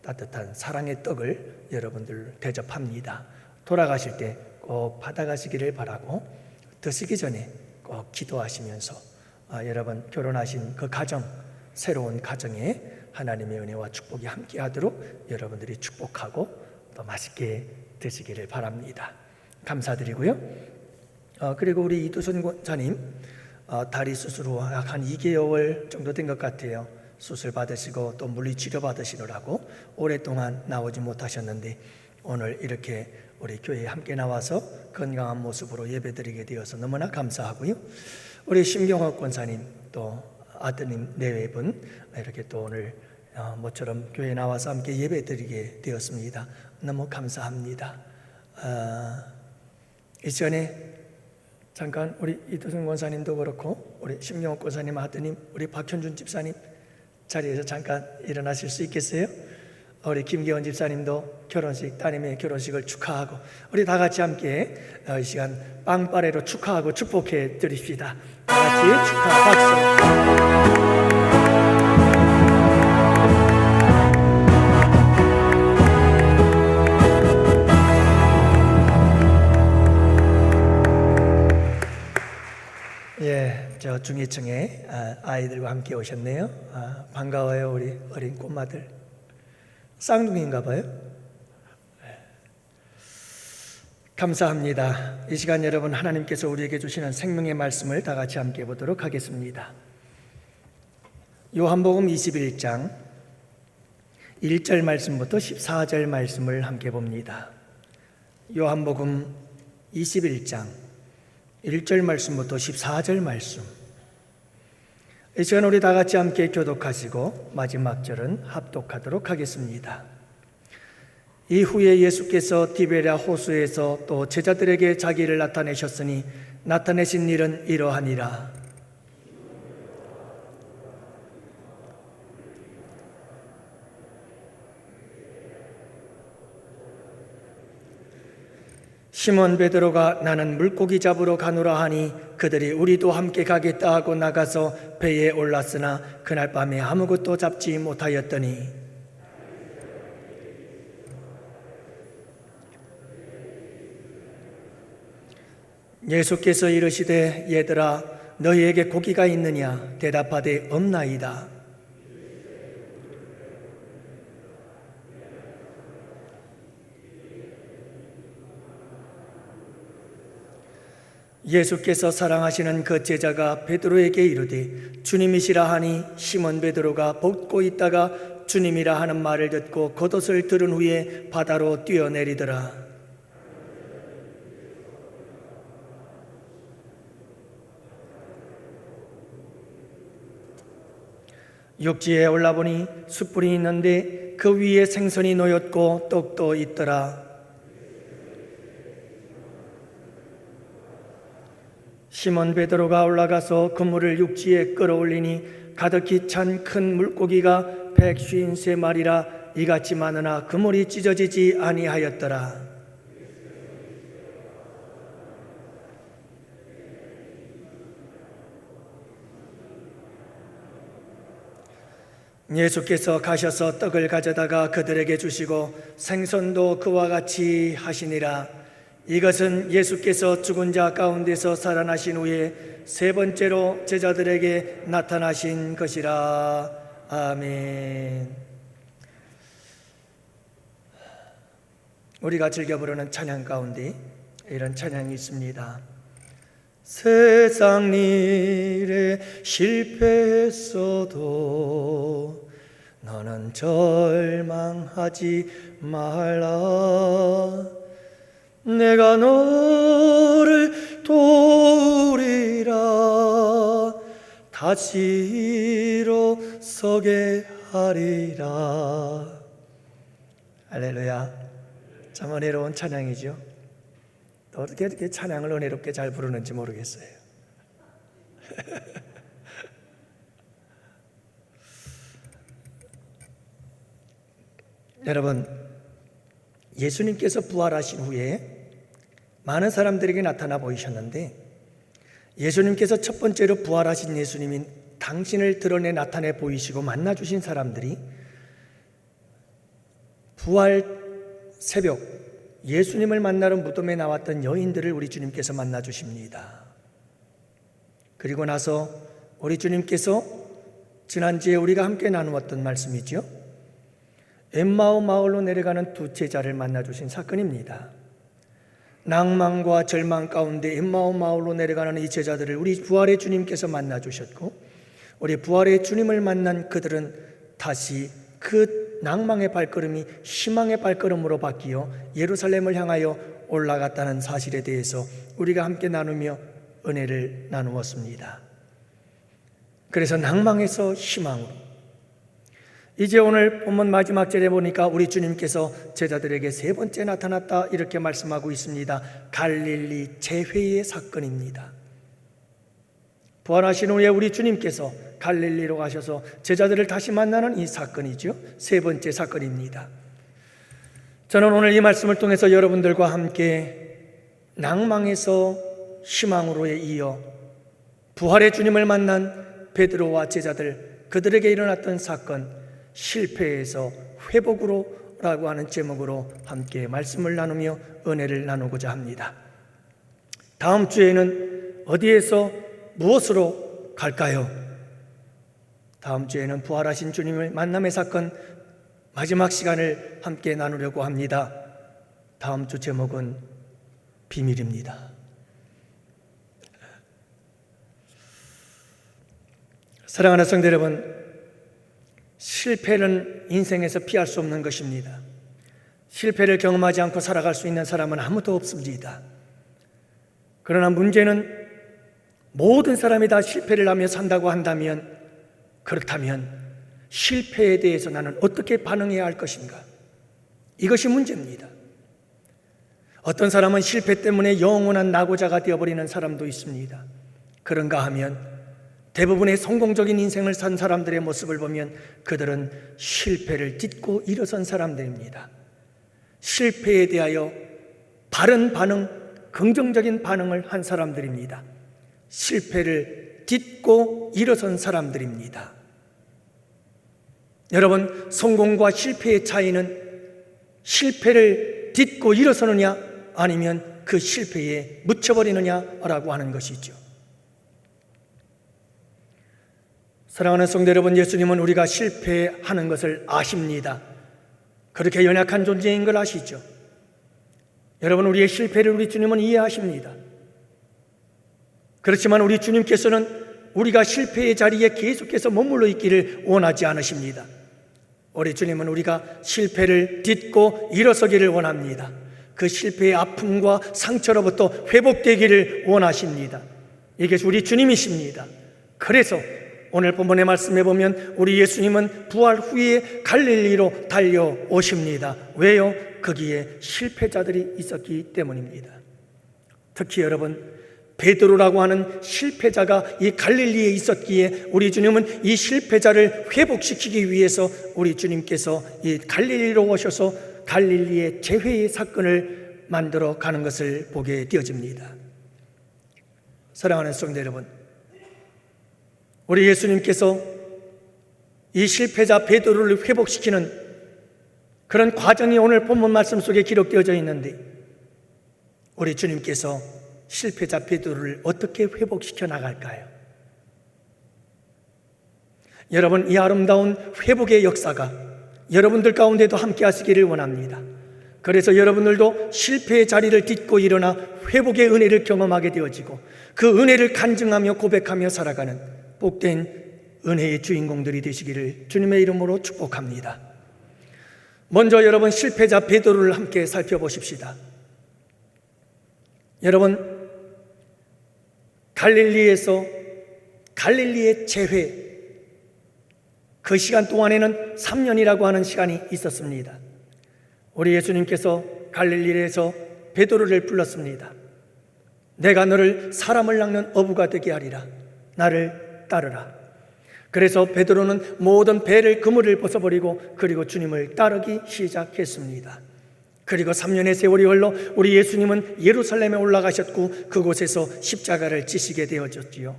따뜻한 사랑의 떡을 여러분들 대접합니다. 돌아가실 때 꼭 받아가시기를 바라고 드시기 전에 꼭 기도하시면서 여러분 결혼하신 그 가정, 새로운 가정에 하나님의 은혜와 축복이 함께하도록 여러분들이 축복하고 또 맛있게 드시기를 바랍니다. 감사드리고요. 그리고 우리 이두선 권사님 다리 수술 후 약 한 2개월 정도 된 것 같아요. 수술 받으시고 또 물리치료 받으시느라고 오랫동안 나오지 못하셨는데 오늘 이렇게 우리 교회에 함께 나와서 건강한 모습으로 예배드리게 되어서 너무나 감사하고요. 우리 심경학 권사님 또 아드님 4분 이렇게 또 오늘 모처럼 교회에 나와서 함께 예배드리게 되었습니다. 너무 감사합니다. 이 시간에 잠깐 우리 이두승 권사님도 그렇고 우리 심경학 권사님 아드님 우리 박현준 집사님 자리에서 잠깐 일어나실 수 있겠어요? 우리 김계원 집사님도 결혼식 따님의 결혼식을 축하하고 우리 다 같이 함께 이 시간 빵빠레로 축하하고 축복해 드립시다. 다 같이 축하 박수. 저 중위층에 아이들과 함께 오셨네요. 반가워요. 우리 어린 꼬마들. 쌍둥이인가 봐요. 감사합니다. 이 시간 여러분 하나님께서 우리에게 주시는 생명의 말씀을 다 같이 함께 보도록 하겠습니다. 요한복음 21장 1절 말씀부터 14절 말씀을 함께 봅니다. 요한복음 21장 1절 말씀부터 14절 말씀. 이 시간 우리 다 같이 함께 교독하시고 마지막 절은 합독하도록 하겠습니다. 이후에 예수께서 디베랴 호수에서 또 제자들에게 자기를 나타내셨으니 나타내신 일은 이러하니라. 시몬 베드로가 나는 물고기 잡으러 가노라 하니 그들이 우리도 함께 가겠다 하고 나가서 배에 올랐으나 그날 밤에 아무것도 잡지 못하였더니 예수께서 이르시되 얘들아 너희에게 고기가 있느냐 대답하되 없나이다. 예수께서 사랑하시는 그 제자가 베드로에게 이르되 주님이시라 하니 시몬 베드로가 벗고 있다가 주님이라 하는 말을 듣고 겉옷을 들은 후에 바다로 뛰어내리더라. 육지에 올라보니 숯불이 있는데 그 위에 생선이 놓였고 떡도 있더라. 시몬 베드로가 올라가서 그물을 육지에 끌어올리니 가득히 찬 큰 물고기가 153마리라 이같이 많으나 그물이 찢어지지 아니하였더라. 예수께서 가셔서 떡을 가져다가 그들에게 주시고 생선도 그와 같이 하시니라. 이것은 예수께서 죽은 자 가운데서 살아나신 후에 세 번째로 제자들에게 나타나신 것이라. 아멘. 우리가 즐겨 부르는 찬양 가운데 이런 찬양이 있습니다. 세상 일에 실패했어도 너는 절망하지 말라. 내가 너를 도우리라. 다시 일어서게 하리라. 할렐루야. 참 은혜로운 찬양이죠. 어떻게 이렇게 찬양을 은혜롭게 잘 부르는지 모르겠어요. 여러분, 예수님께서 부활하신 후에 많은 사람들에게 나타나 보이셨는데, 예수님께서 첫 번째로 부활하신 예수님인 당신을 드러내 나타내 보이시고 만나 주신 사람들이 부활 새벽 예수님을 만나러 무덤에 나왔던 여인들을 우리 주님께서 만나 주십니다. 그리고 나서 우리 주님께서 지난주에 우리가 함께 나누었던 말씀이죠. 엠마오 마을로 내려가는 두 제자를 만나 주신 사건입니다. 낭만과 절망 가운데 엠마오 마을로 내려가는 이 제자들을 우리 부활의 주님께서 만나 주셨고, 우리 부활의 주님을 만난 그들은 다시 그 낭망의 발걸음이 희망의 발걸음으로 바뀌어 예루살렘을 향하여 올라갔다는 사실에 대해서 우리가 함께 나누며 은혜를 나누었습니다. 그래서 낭망에서 희망으로, 이제 오늘 본문 마지막 절에 보니까 우리 주님께서 제자들에게 세 번째 나타났다 이렇게 말씀하고 있습니다. 갈릴리 재회의 사건입니다. 부활하신 후에 우리 주님께서 갈릴리로 가셔서 제자들을 다시 만나는 이 사건이죠. 세 번째 사건입니다. 저는 오늘 이 말씀을 통해서 여러분들과 함께 낭망에서 희망으로 이어 부활의 주님을 만난 베드로와 제자들, 그들에게 일어났던 사건, 실패에서 회복으로 라고 하는 제목으로 함께 말씀을 나누며 은혜를 나누고자 합니다. 다음 주에는 어디에서 무엇으로 갈까요? 다음 주에는 부활하신 주님을 만남의 사건 마지막 시간을 함께 나누려고 합니다. 다음 주 제목은 비밀입니다. 사랑하는 성도 여러분, 실패는 인생에서 피할 수 없는 것입니다. 실패를 경험하지 않고 살아갈 수 있는 사람은 아무도 없습니다. 그러나 문제는 모든 사람이 다 실패를 하며 산다고 한다면, 그렇다면 실패에 대해서 나는 어떻게 반응해야 할 것인가? 이것이 문제입니다. 어떤 사람은 실패 때문에 영원한 낙오자가 되어버리는 사람도 있습니다. 그런가 하면 대부분의 성공적인 인생을 산 사람들의 모습을 보면 그들은 실패를 딛고 일어선 사람들입니다. 실패에 대하여 바른 반응, 긍정적인 반응을 한 사람들입니다. 실패를 딛고 일어선 사람들입니다. 여러분, 성공과 실패의 차이는 실패를 딛고 일어서느냐 아니면 그 실패에 묻혀버리느냐라고 하는 것이죠. 사랑하는 성도 여러분, 예수님은 우리가 실패하는 것을 아십니다. 그렇게 연약한 존재인 걸 아시죠? 여러분, 우리의 실패를 우리 주님은 이해하십니다. 그렇지만 우리 주님께서는 우리가 실패의 자리에 계속해서 머물러 있기를 원하지 않으십니다. 우리 주님은 우리가 실패를 딛고 일어서기를 원합니다. 그 실패의 아픔과 상처로부터 회복되기를 원하십니다. 이게 우리 주님이십니다. 그래서 오늘 본문의 말씀에 보면 우리 예수님은 부활 후에 갈릴리로 달려오십니다. 왜요? 거기에 실패자들이 있었기 때문입니다. 특히 여러분, 베드로라고 하는 실패자가 이 갈릴리에 있었기에 우리 주님은 이 실패자를 회복시키기 위해서 우리 주님께서 이 갈릴리로 오셔서 갈릴리의 재회의 사건을 만들어 가는 것을 보게 되어집니다. 사랑하는 성도 여러분, 우리 예수님께서 이 실패자 베드로를 회복시키는 그런 과정이 오늘 본문 말씀 속에 기록되어져 있는데, 우리 주님께서 실패자 베드로를 어떻게 회복시켜 나갈까요? 여러분, 이 아름다운 회복의 역사가 여러분들 가운데도 함께 하시기를 원합니다. 그래서 여러분들도 실패의 자리를 딛고 일어나 회복의 은혜를 경험하게 되어지고 그 은혜를 간증하며 고백하며 살아가는 복된 은혜의 주인공들이 되시기를 주님의 이름으로 축복합니다. 먼저 여러분, 실패자 베드로를 함께 살펴보십시다. 여러분, 갈릴리의 재회, 그 시간 동안에는 3년이라고 하는 시간이 있었습니다. 우리 예수님께서 갈릴리에서 베드로를 불렀습니다. 내가 너를 사람을 낚는 어부가 되게 하리라. 나를 따르라. 그래서 베드로는 모든 배를 그물을 벗어버리고 그리고 주님을 따르기 시작했습니다. 그리고 3년의 세월이 흘러 우리 예수님은 예루살렘에 올라가셨고 그곳에서 십자가를 지시게 되어졌지요.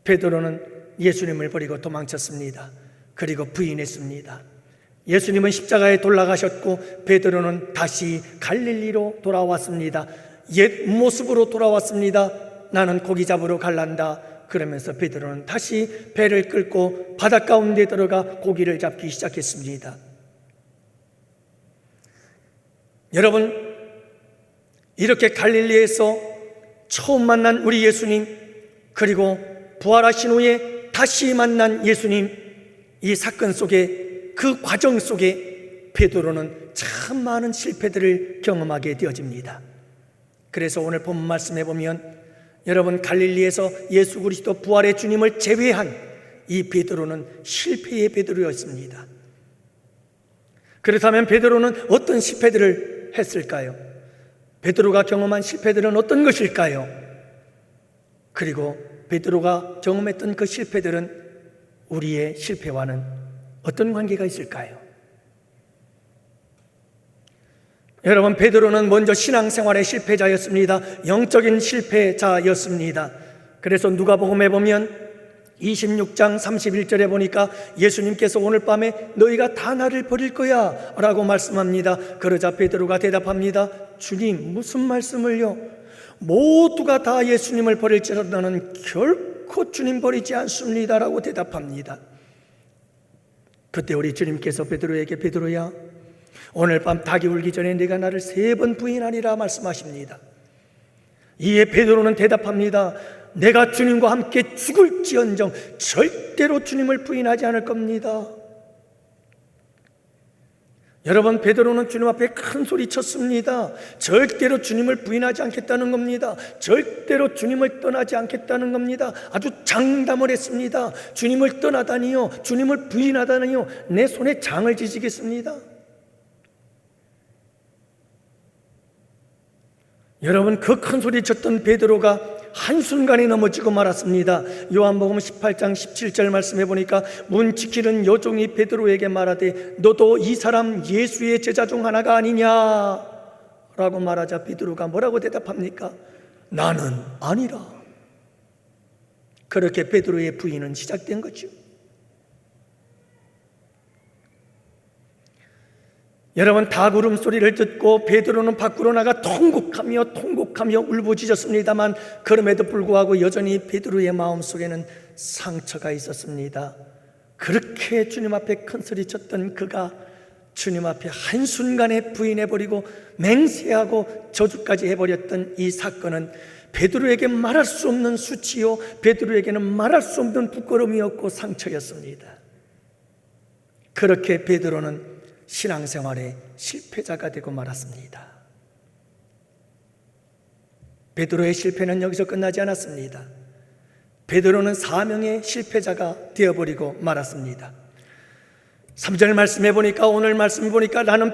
베드로는 예수님을 버리고 도망쳤습니다. 그리고 부인했습니다. 예수님은 십자가에 돌아가셨고 베드로는 다시 갈릴리로 돌아왔습니다. 옛 모습으로 돌아왔습니다. 나는 고기 잡으러 갈란다. 그러면서 베드로는 다시 배를 끌고 바닷가운데 들어가 고기를 잡기 시작했습니다. 여러분, 이렇게 갈릴리에서 처음 만난 우리 예수님, 그리고 부활하신 후에 다시 만난 예수님, 이 사건 속에, 그 과정 속에 베드로는 참 많은 실패들을 경험하게 되어집니다. 그래서 오늘 본문 말씀해 보면 여러분, 갈릴리에서 예수 그리스도 부활의 주님을 제외한 이 베드로는 실패의 베드로였습니다. 그렇다면 베드로는 어떤 실패들을 했을까요? 베드로가 경험한 실패들은 어떤 것일까요? 그리고 베드로가 경험했던 그 실패들은 우리의 실패와는 어떤 관계가 있을까요? 여러분, 베드로는 먼저 신앙생활의 실패자였습니다. 영적인 실패자였습니다. 그래서 누가복음에 보면 26장 31절에 보니까 예수님께서 오늘 밤에 너희가 다 나를 버릴 거야 라고 말씀합니다. 그러자 베드로가 대답합니다. 주님, 무슨 말씀을요? 모두가 다 예수님을 버릴지라도 나는 결코 주님 버리지 않습니다 라고 대답합니다. 그때 우리 주님께서 베드로에게 베드로야, 오늘 밤 닭이 울기 전에 네가 나를 3번 부인하리라 말씀하십니다. 이에 베드로는 대답합니다. 내가 주님과 함께 죽을지언정 절대로 주님을 부인하지 않을 겁니다. 여러분, 베드로는 주님 앞에 큰 소리 쳤습니다. 절대로 주님을 부인하지 않겠다는 겁니다. 절대로 주님을 떠나지 않겠다는 겁니다. 아주 장담을 했습니다. 주님을 떠나다니요, 주님을 부인하다니요, 내 손에 장을 지지겠습니다. 여러분, 그 큰 소리 쳤던 베드로가 한순간에 넘어지고 말았습니다. 요한복음 18장 17절 말씀해 보니까 문 지키는 여종이 베드로에게 말하되 너도 이 사람 예수의 제자 중 하나가 아니냐 라고 말하자 베드로가 뭐라고 대답합니까? 나는 아니라. 그렇게 베드로의 부인은 시작된 거죠. 여러분, 닭 울음소리를 듣고 베드로는 밖으로 나가 통곡하며 울부짖었습니다만 그럼에도 불구하고 여전히 베드로의 마음속에는 상처가 있었습니다. 그렇게 주님 앞에 큰소리쳤던 그가 주님 앞에 한순간에 부인해버리고 맹세하고 저주까지 해버렸던 이 사건은 베드로에게 말할 수 없는 수치요, 베드로에게는 말할 수 없는 부끄러움이었고 상처였습니다. 그렇게 베드로는 신앙생활의 실패자가 되고 말았습니다. 베드로의 실패는 여기서 끝나지 않았습니다. 베드로는 사명의 실패자가 되어버리고 말았습니다. 3절 말씀해 보니까, 오늘 말씀 보니까 나는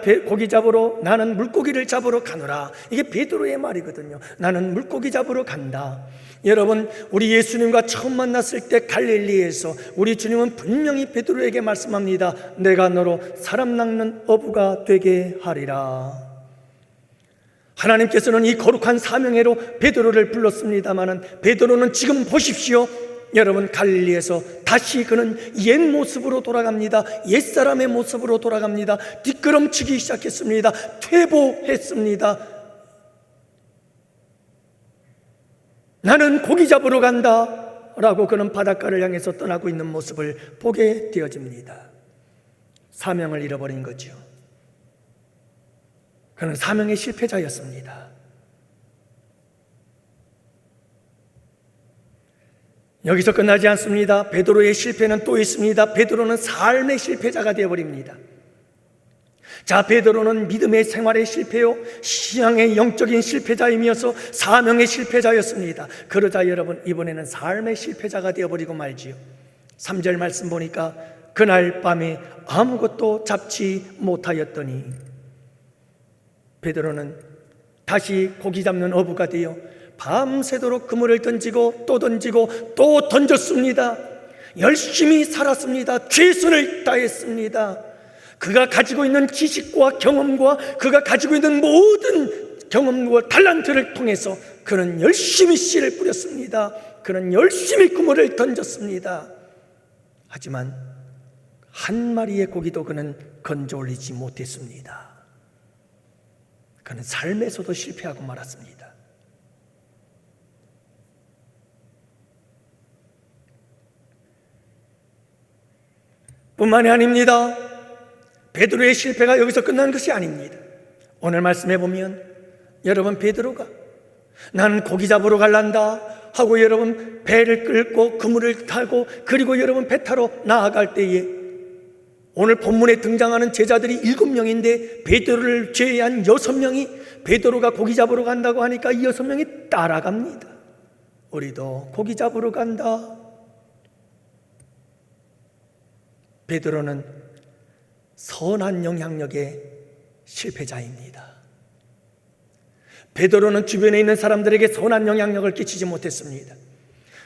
나는 물고기를 잡으러 가노라. 이게 베드로의 말이거든요. 나는 물고기 잡으러 간다. 여러분, 우리 예수님과 처음 만났을 때 갈릴리에서 우리 주님은 분명히 베드로에게 말씀합니다. 내가 너로 사람 낚는 어부가 되게 하리라. 하나님께서는 이 거룩한 사명회로 베드로를 불렀습니다마는, 베드로는 지금 보십시오. 여러분, 갈릴리에서 다시 그는 옛 모습으로 돌아갑니다. 옛사람의 모습으로 돌아갑니다. 뒷걸음치기 시작했습니다. 퇴보했습니다. 나는 고기 잡으러 간다 라고 그는 바닷가를 향해서 떠나고 있는 모습을 보게 되어집니다. 사명을 잃어버린 거죠. 그는 사명의 실패자였습니다. 여기서 끝나지 않습니다. 베드로의 실패는 또 있습니다. 베드로는 삶의 실패자가 되어버립니다. 자, 베드로는 믿음의 생활의 실패요, 신앙의 영적인 실패자이면서 사명의 실패자였습니다. 그러자 여러분, 이번에는 삶의 실패자가 되어버리고 말지요. 3절 말씀 보니까 그날 밤에 아무것도 잡지 못하였더니, 베드로는 다시 고기 잡는 어부가 되어 밤새도록 그물을 던지고 또 던지고 또 던졌습니다. 열심히 살았습니다. 최선을 다했습니다. 그가 가지고 있는 지식과 경험과 그가 가지고 있는 모든 경험과 달란트를 통해서 그는 열심히 씨를 뿌렸습니다. 그는 열심히 그물을 던졌습니다. 하지만 한 마리의 고기도 그는 건져 올리지 못했습니다. 그는 삶에서도 실패하고 말았습니다. 뿐만이 아닙니다. 베드로의 실패가 여기서 끝난 것이 아닙니다. 오늘 말씀해 보면 여러분, 베드로가 나는 고기 잡으러 갈란다 하고 여러분 배를 끌고 그물을 타고, 그리고 여러분 배 타러 나아갈 때에 오늘 본문에 등장하는 제자들이 7명인데 베드로를 제외한 6명이 베드로가 고기 잡으러 간다고 하니까 이 6명이 따라갑니다. 우리도 고기 잡으러 간다. 베드로는 선한 영향력의 실패자입니다. 베드로는 주변에 있는 사람들에게 선한 영향력을 끼치지 못했습니다.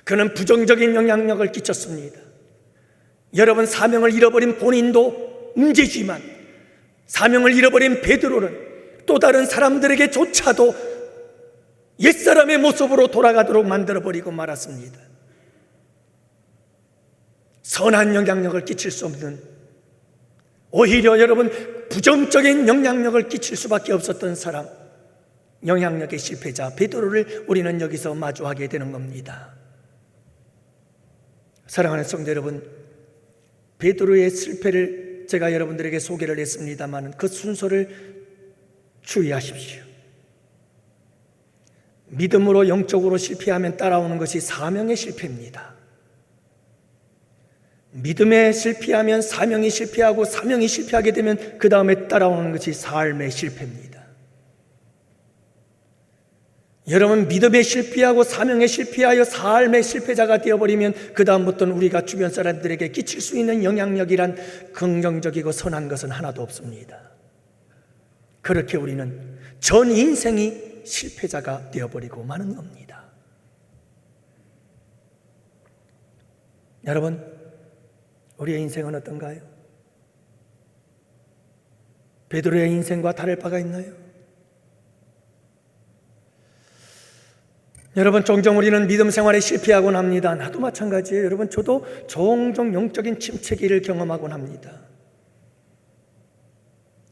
그는 부정적인 영향력을 끼쳤습니다. 여러분, 사명을 잃어버린 본인도 문제지만 사명을 잃어버린 베드로는 또 다른 사람들에게조차도 옛사람의 모습으로 돌아가도록 만들어버리고 말았습니다. 선한 영향력을 끼칠 수 없는, 오히려 여러분 부정적인 영향력을 끼칠 수밖에 없었던 사람, 영향력의 실패자 베드로를 우리는 여기서 마주하게 되는 겁니다. 사랑하는 성도 여러분, 베드로의 실패를 제가 여러분들에게 소개를 했습니다만 그 순서를 주의하십시오. 믿음으로 영적으로 실패하면 따라오는 것이 사명의 실패입니다. 믿음에 실패하면 사명이 실패하고, 사명이 실패하게 되면 그 다음에 따라오는 것이 삶의 실패입니다. 여러분, 믿음에 실패하고 사명에 실패하여 삶의 실패자가 되어버리면 그 다음부터는 우리가 주변 사람들에게 끼칠 수 있는 영향력이란 긍정적이고 선한 것은 하나도 없습니다. 그렇게 우리는 전 인생이 실패자가 되어버리고 마는 겁니다. 여러분, 우리의 인생은 어떤가요? 베드로의 인생과 다를 바가 있나요? 여러분, 종종 우리는 믿음 생활에 실패하곤 합니다. 나도 마찬가지예요. 여러분, 저도 종종 영적인 침체기를 경험하곤 합니다.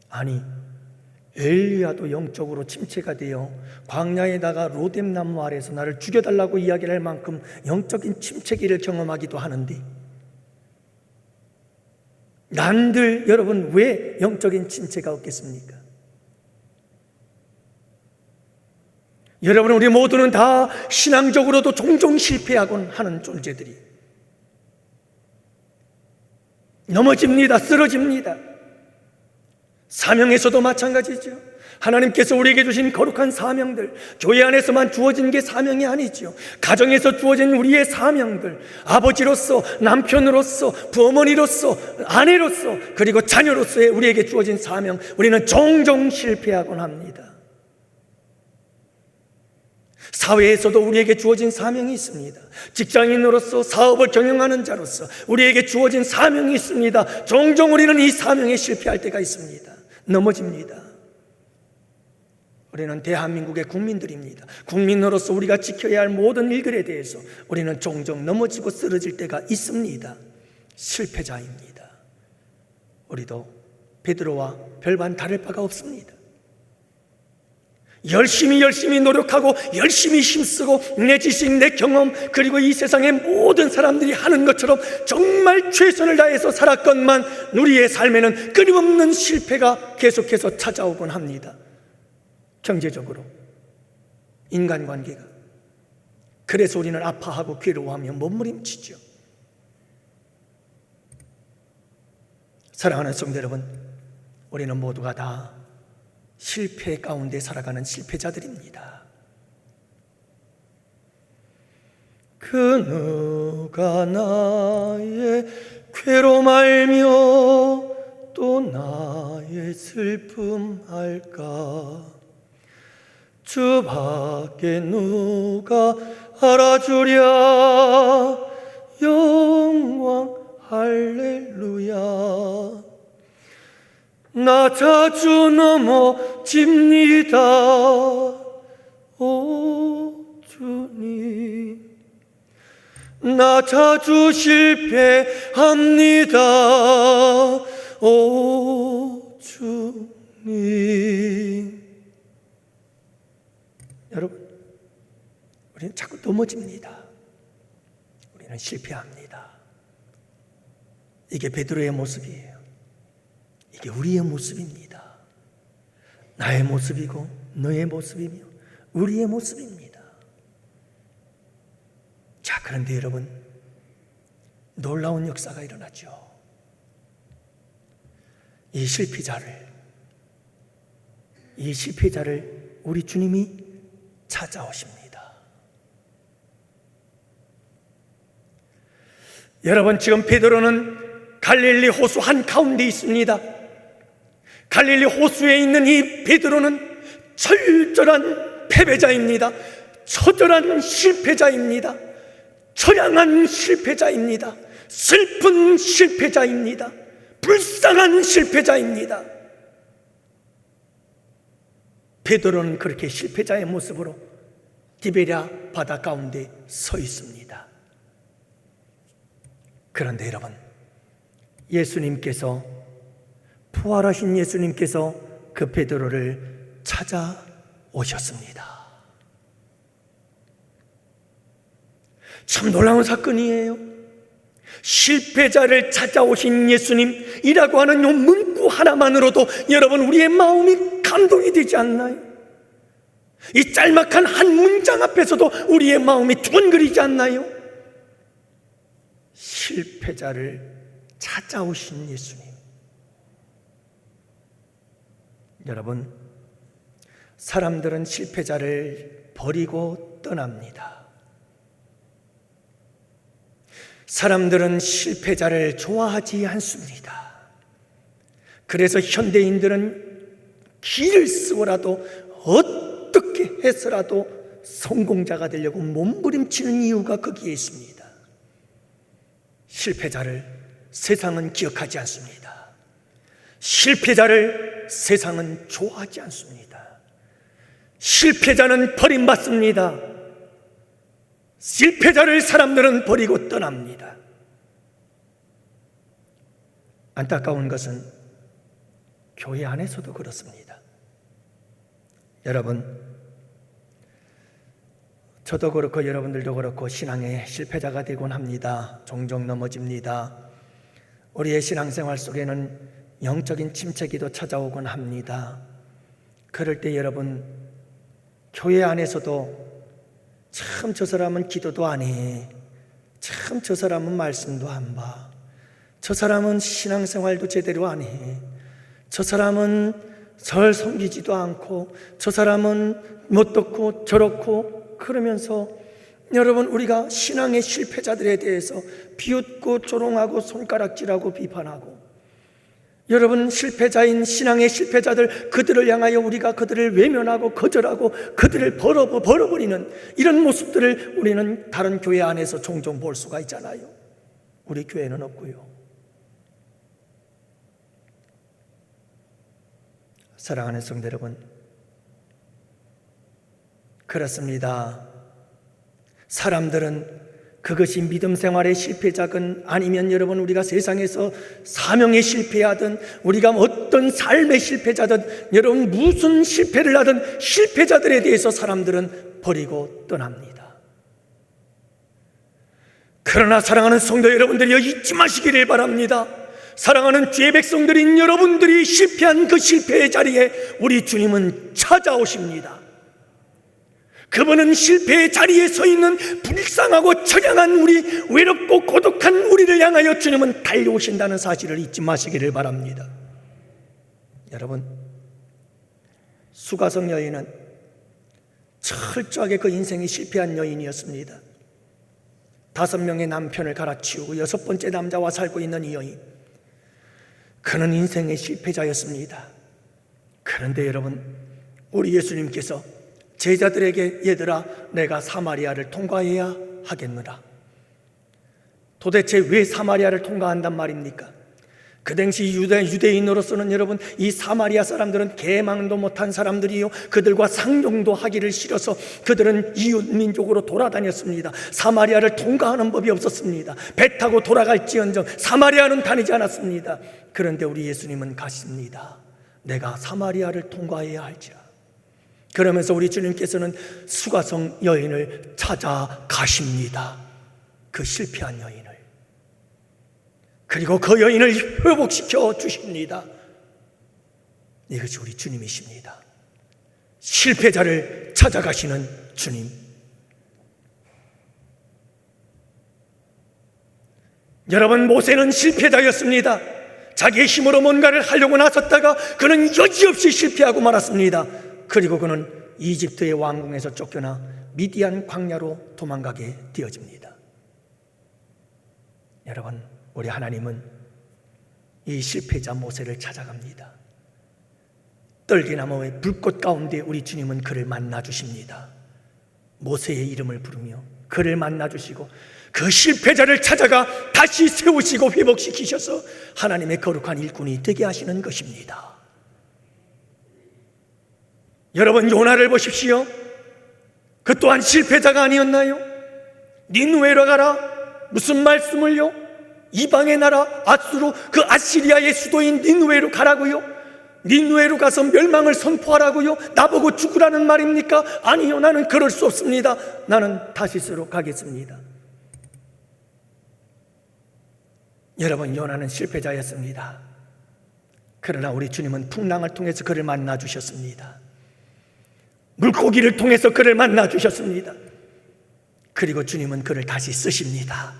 아니, 엘리야도 영적으로 침체가 되어 광야에다가 로뎀나무 아래에서 나를 죽여달라고 이야기를 할 만큼 영적인 침체기를 경험하기도 하는데, 난들 여러분 왜 영적인 침체가 없겠습니까? 여러분, 우리 모두는 다 신앙적으로도 종종 실패하곤 하는 존재들이 넘어집니다. 쓰러집니다. 사명에서도 마찬가지죠. 하나님께서 우리에게 주신 거룩한 사명들, 교회 안에서만 주어진 게 사명이 아니죠. 가정에서 주어진 우리의 사명들, 아버지로서, 남편으로서, 부어머니로서, 아내로서, 그리고 자녀로서의 우리에게 주어진 사명, 우리는 종종 실패하곤 합니다. 사회에서도 우리에게 주어진 사명이 있습니다. 직장인으로서, 사업을 경영하는 자로서 우리에게 주어진 사명이 있습니다. 종종 우리는 이 사명에 실패할 때가 있습니다. 넘어집니다. 우리는 대한민국의 국민들입니다. 국민으로서 우리가 지켜야 할 모든 일들에 대해서 우리는 종종 넘어지고 쓰러질 때가 있습니다. 실패자입니다. 우리도 베드로와 별반 다를 바가 없습니다. 열심히 노력하고 열심히 힘쓰고 내 지식, 내 경험, 그리고 이 세상의 모든 사람들이 하는 것처럼 정말 최선을 다해서 살았건만 우리의 삶에는 끊임없는 실패가 계속해서 찾아오곤 합니다. 경제적으로, 인간관계가. 그래서 우리는 아파하고 괴로워하며 몸부림치죠. 사랑하는 성도 여러분, 우리는 모두가 다 실패 가운데 살아가는 실패자들입니다. 그 누가 나의 괴로움 알며 또 나의 슬픔 알까? 주밖에 누가 알아주랴. 영광 할렐루야. 나 자주 넘어집니다. 오 주님, 나 자주 실패합니다. 오 주님. 여러분, 우리는 자꾸 넘어집니다. 우리는 실패합니다. 이게 베드로의 모습이에요. 이게 우리의 모습입니다. 나의 모습이고 너의 모습이며 우리의 모습입니다. 자, 그런데 여러분, 놀라운 역사가 일어나죠. 이 실패자를 우리 주님이 찾아오십니다. 여러분, 지금 베드로는 갈릴리 호수 한가운데 있습니다. 갈릴리 호수에 있는 이 베드로는 철저한 패배자입니다. 처절한 실패자입니다. 처량한 실패자입니다. 슬픈 실패자입니다. 불쌍한 실패자입니다. 베드로는 그렇게 실패자의 모습으로 디베랴 바다 가운데 서 있습니다. 그런데 여러분, 예수님께서, 부활하신 예수님께서 그 베드로를 찾아오셨습니다. 참 놀라운 사건이에요. 실패자를 찾아오신 예수님이라고 하는 이 문구 하나만으로도 여러분, 우리의 마음이 감동이 되지 않나요? 이 짤막한 한 문장 앞에서도 우리의 마음이 두근거리지 않나요? 실패자를 찾아오신 예수님. 여러분, 사람들은 실패자를 버리고 떠납니다. 사람들은 실패자를 좋아하지 않습니다. 그래서 현대인들은 길을 쓰고라도 어떻게 해서라도 성공자가 되려고 몸부림치는 이유가 거기에 있습니다. 실패자를 세상은 기억하지 않습니다. 실패자를 세상은 좋아하지 않습니다. 실패자는 버림받습니다. 실패자를 사람들은 버리고 떠납니다. 안타까운 것은 교회 안에서도 그렇습니다. 여러분, 저도 그렇고 여러분들도 그렇고 신앙의 실패자가 되곤 합니다. 종종 넘어집니다. 우리의 신앙생활 속에는 영적인 침체기도 찾아오곤 합니다. 그럴 때 여러분, 교회 안에서도 참 저 사람은 기도도 안 해, 참 저 사람은 말씀도 안 봐, 저 사람은 신앙생활도 제대로 안 해, 저 사람은 절 섬기지도 않고 저 사람은 못되고 저렇고 그러면서 여러분 우리가 신앙의 실패자들에 대해서 비웃고 조롱하고 손가락질하고 비판하고 여러분 실패자인 신앙의 실패자들 그들을 향하여 우리가 그들을 외면하고 거절하고 그들을 벌어버리는 이런 모습들을 우리는 다른 교회 안에서 종종 볼 수가 있잖아요. 우리 교회는 없고요. 사랑하는 성도 여러분, 그렇습니다. 사람들은 그것이 믿음 생활의 실패자건 아니면 여러분 우리가 세상에서 사명에 실패하든 우리가 어떤 삶의 실패자든 여러분 무슨 실패를 하든 실패자들에 대해서 사람들은 버리고 떠납니다. 그러나 사랑하는 성도 여러분들이 잊지 마시기를 바랍니다. 사랑하는 주의 백성들인 여러분들이 실패한 그 실패의 자리에 우리 주님은 찾아오십니다. 그분은 실패의 자리에 서 있는 불쌍하고 처량한 우리, 외롭고 고독한 우리를 향하여 주님은 달려오신다는 사실을 잊지 마시기를 바랍니다. 여러분, 수가성 여인은 철저하게 그 인생이 실패한 여인이었습니다. 5명의 남편을 갈아치우고 6번째 남자와 살고 있는 이 여인, 그는 인생의 실패자였습니다. 그런데 여러분, 우리 예수님께서 제자들에게 얘들아 내가 사마리아를 통과해야 하겠느라. 도대체 왜 사마리아를 통과한단 말입니까? 그 당시 유대인으로서는 여러분 이 사마리아 사람들은 개망도 못한 사람들이요, 그들과 상종도 하기를 싫어서 그들은 이웃민족으로 돌아다녔습니다. 사마리아를 통과하는 법이 없었습니다. 배 타고 돌아갈지언정 사마리아는 다니지 않았습니다. 그런데 우리 예수님은 가십니다. 내가 사마리아를 통과해야 할지라. 그러면서 우리 주님께서는 수가성 여인을 찾아가십니다. 그 실패한 여인을. 그리고 그 여인을 회복시켜 주십니다. 이것이 우리 주님이십니다. 실패자를 찾아가시는 주님. 여러분, 모세는 실패자였습니다. 자기의 힘으로 뭔가를 하려고 나섰다가 그는 여지없이 실패하고 말았습니다. 그리고 그는 이집트의 왕궁에서 쫓겨나 미디안 광야로 도망가게 되어집니다. 여러분, 우리 하나님은 이 실패자 모세를 찾아갑니다. 떨기나무의 불꽃 가운데 우리 주님은 그를 만나 주십니다. 모세의 이름을 부르며 그를 만나 주시고 그 실패자를 찾아가 다시 세우시고 회복시키셔서 하나님의 거룩한 일꾼이 되게 하시는 것입니다. 여러분, 요나를 보십시오. 그 또한 실패자가 아니었나요? 니느웨로 가라. 무슨 말씀을요? 이방의 나라 아수르, 그 아시리아의 수도인 니느웨로 가라고요? 니느웨로 가서 멸망을 선포하라고요? 나보고 죽으라는 말입니까? 아니요, 나는 그럴 수 없습니다. 나는 다시스로 가겠습니다. 여러분, 요나는 실패자였습니다. 그러나 우리 주님은 풍랑을 통해서 그를 만나 주셨습니다. 물고기를 통해서 그를 만나 주셨습니다. 그리고 주님은 그를 다시 쓰십니다.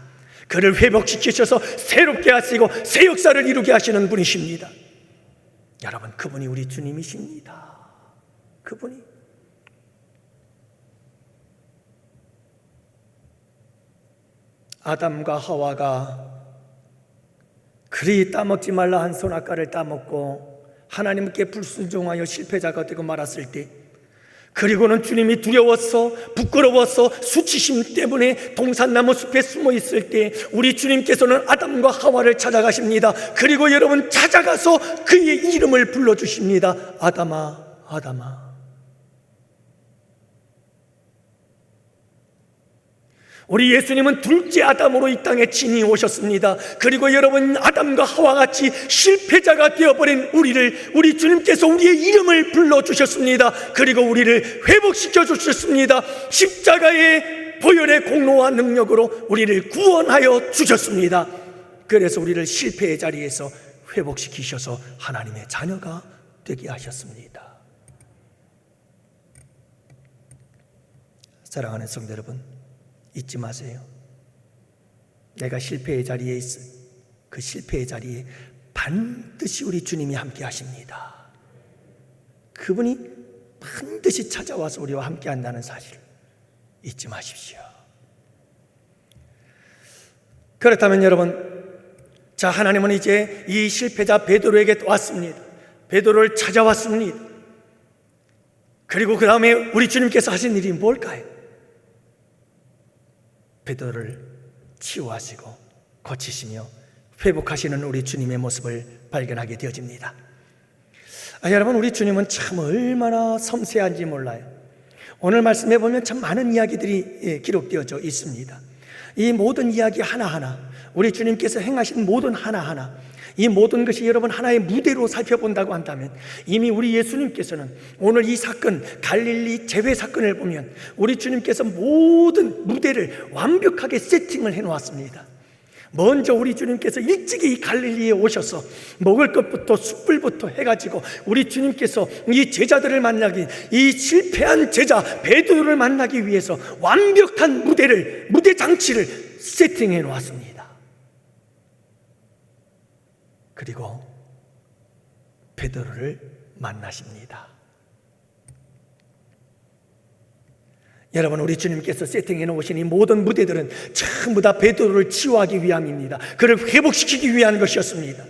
그를 회복시키셔서 새롭게 하시고 새 역사를 이루게 하시는 분이십니다. 여러분, 그분이 우리 주님이십니다. 그분이. 아담과 하와가 그리 따먹지 말라 한 선악과를 따먹고 하나님께 불순종하여 실패자가 되고 말았을 때, 그리고는 주님이 두려워서 부끄러워서 수치심 때문에 동산나무 숲에 숨어 있을 때 우리 주님께서는 아담과 하와를 찾아가십니다. 그리고 여러분, 찾아가서 그의 이름을 불러주십니다. 아담아, 아담아. 우리 예수님은 둘째 아담으로 이 땅에 친히 오셨습니다. 그리고 여러분, 아담과 하와같이 실패자가 되어버린 우리를, 우리 주님께서 우리의 이름을 불러주셨습니다. 그리고 우리를 회복시켜 주셨습니다. 십자가의 보혈의 공로와 능력으로 우리를 구원하여 주셨습니다. 그래서 우리를 실패의 자리에서 회복시키셔서 하나님의 자녀가 되게 하셨습니다. 사랑하는 성도 여러분, 잊지 마세요. 내가 실패의 자리에 있어 그 실패의 자리에 반드시 우리 주님이 함께 하십니다. 그분이 반드시 찾아와서 우리와 함께 한다는 사실을 잊지 마십시오. 그렇다면 여러분, 자, 하나님은 이제 이 실패자 베드로에게 왔습니다. 베드로를 찾아왔습니다. 그리고 그 다음에 우리 주님께서 하신 일이 뭘까요? 베드로를 치유하시고 고치시며 회복하시는 우리 주님의 모습을 발견하게 되어집니다. 여러분, 우리 주님은 참 얼마나 섬세한지 몰라요. 오늘 말씀해 보면 참 많은 이야기들이 기록되어져 있습니다. 이 모든 이야기 하나하나, 우리 주님께서 행하신 모든 하나하나, 이 모든 것이 여러분 하나의 무대로 살펴본다고 한다면 이미 우리 예수님께서는 오늘 이 사건, 갈릴리 재회 사건을 보면 우리 주님께서 모든 무대를 완벽하게 세팅을 해놓았습니다. 먼저 우리 주님께서 일찍이 이 갈릴리에 오셔서 먹을 것부터 숯불부터 해가지고 우리 주님께서 이 제자들을 만나기, 이 실패한 제자 베드로를 만나기 위해서 완벽한 무대 장치를 세팅해 놓았습니다. 그리고 베드로를 만나십니다. 여러분, 우리 주님께서 세팅해 놓으신 이 모든 무대들은 전부 다 베드로를 치유하기 위함입니다. 그를 회복시키기 위한 것이었습니다.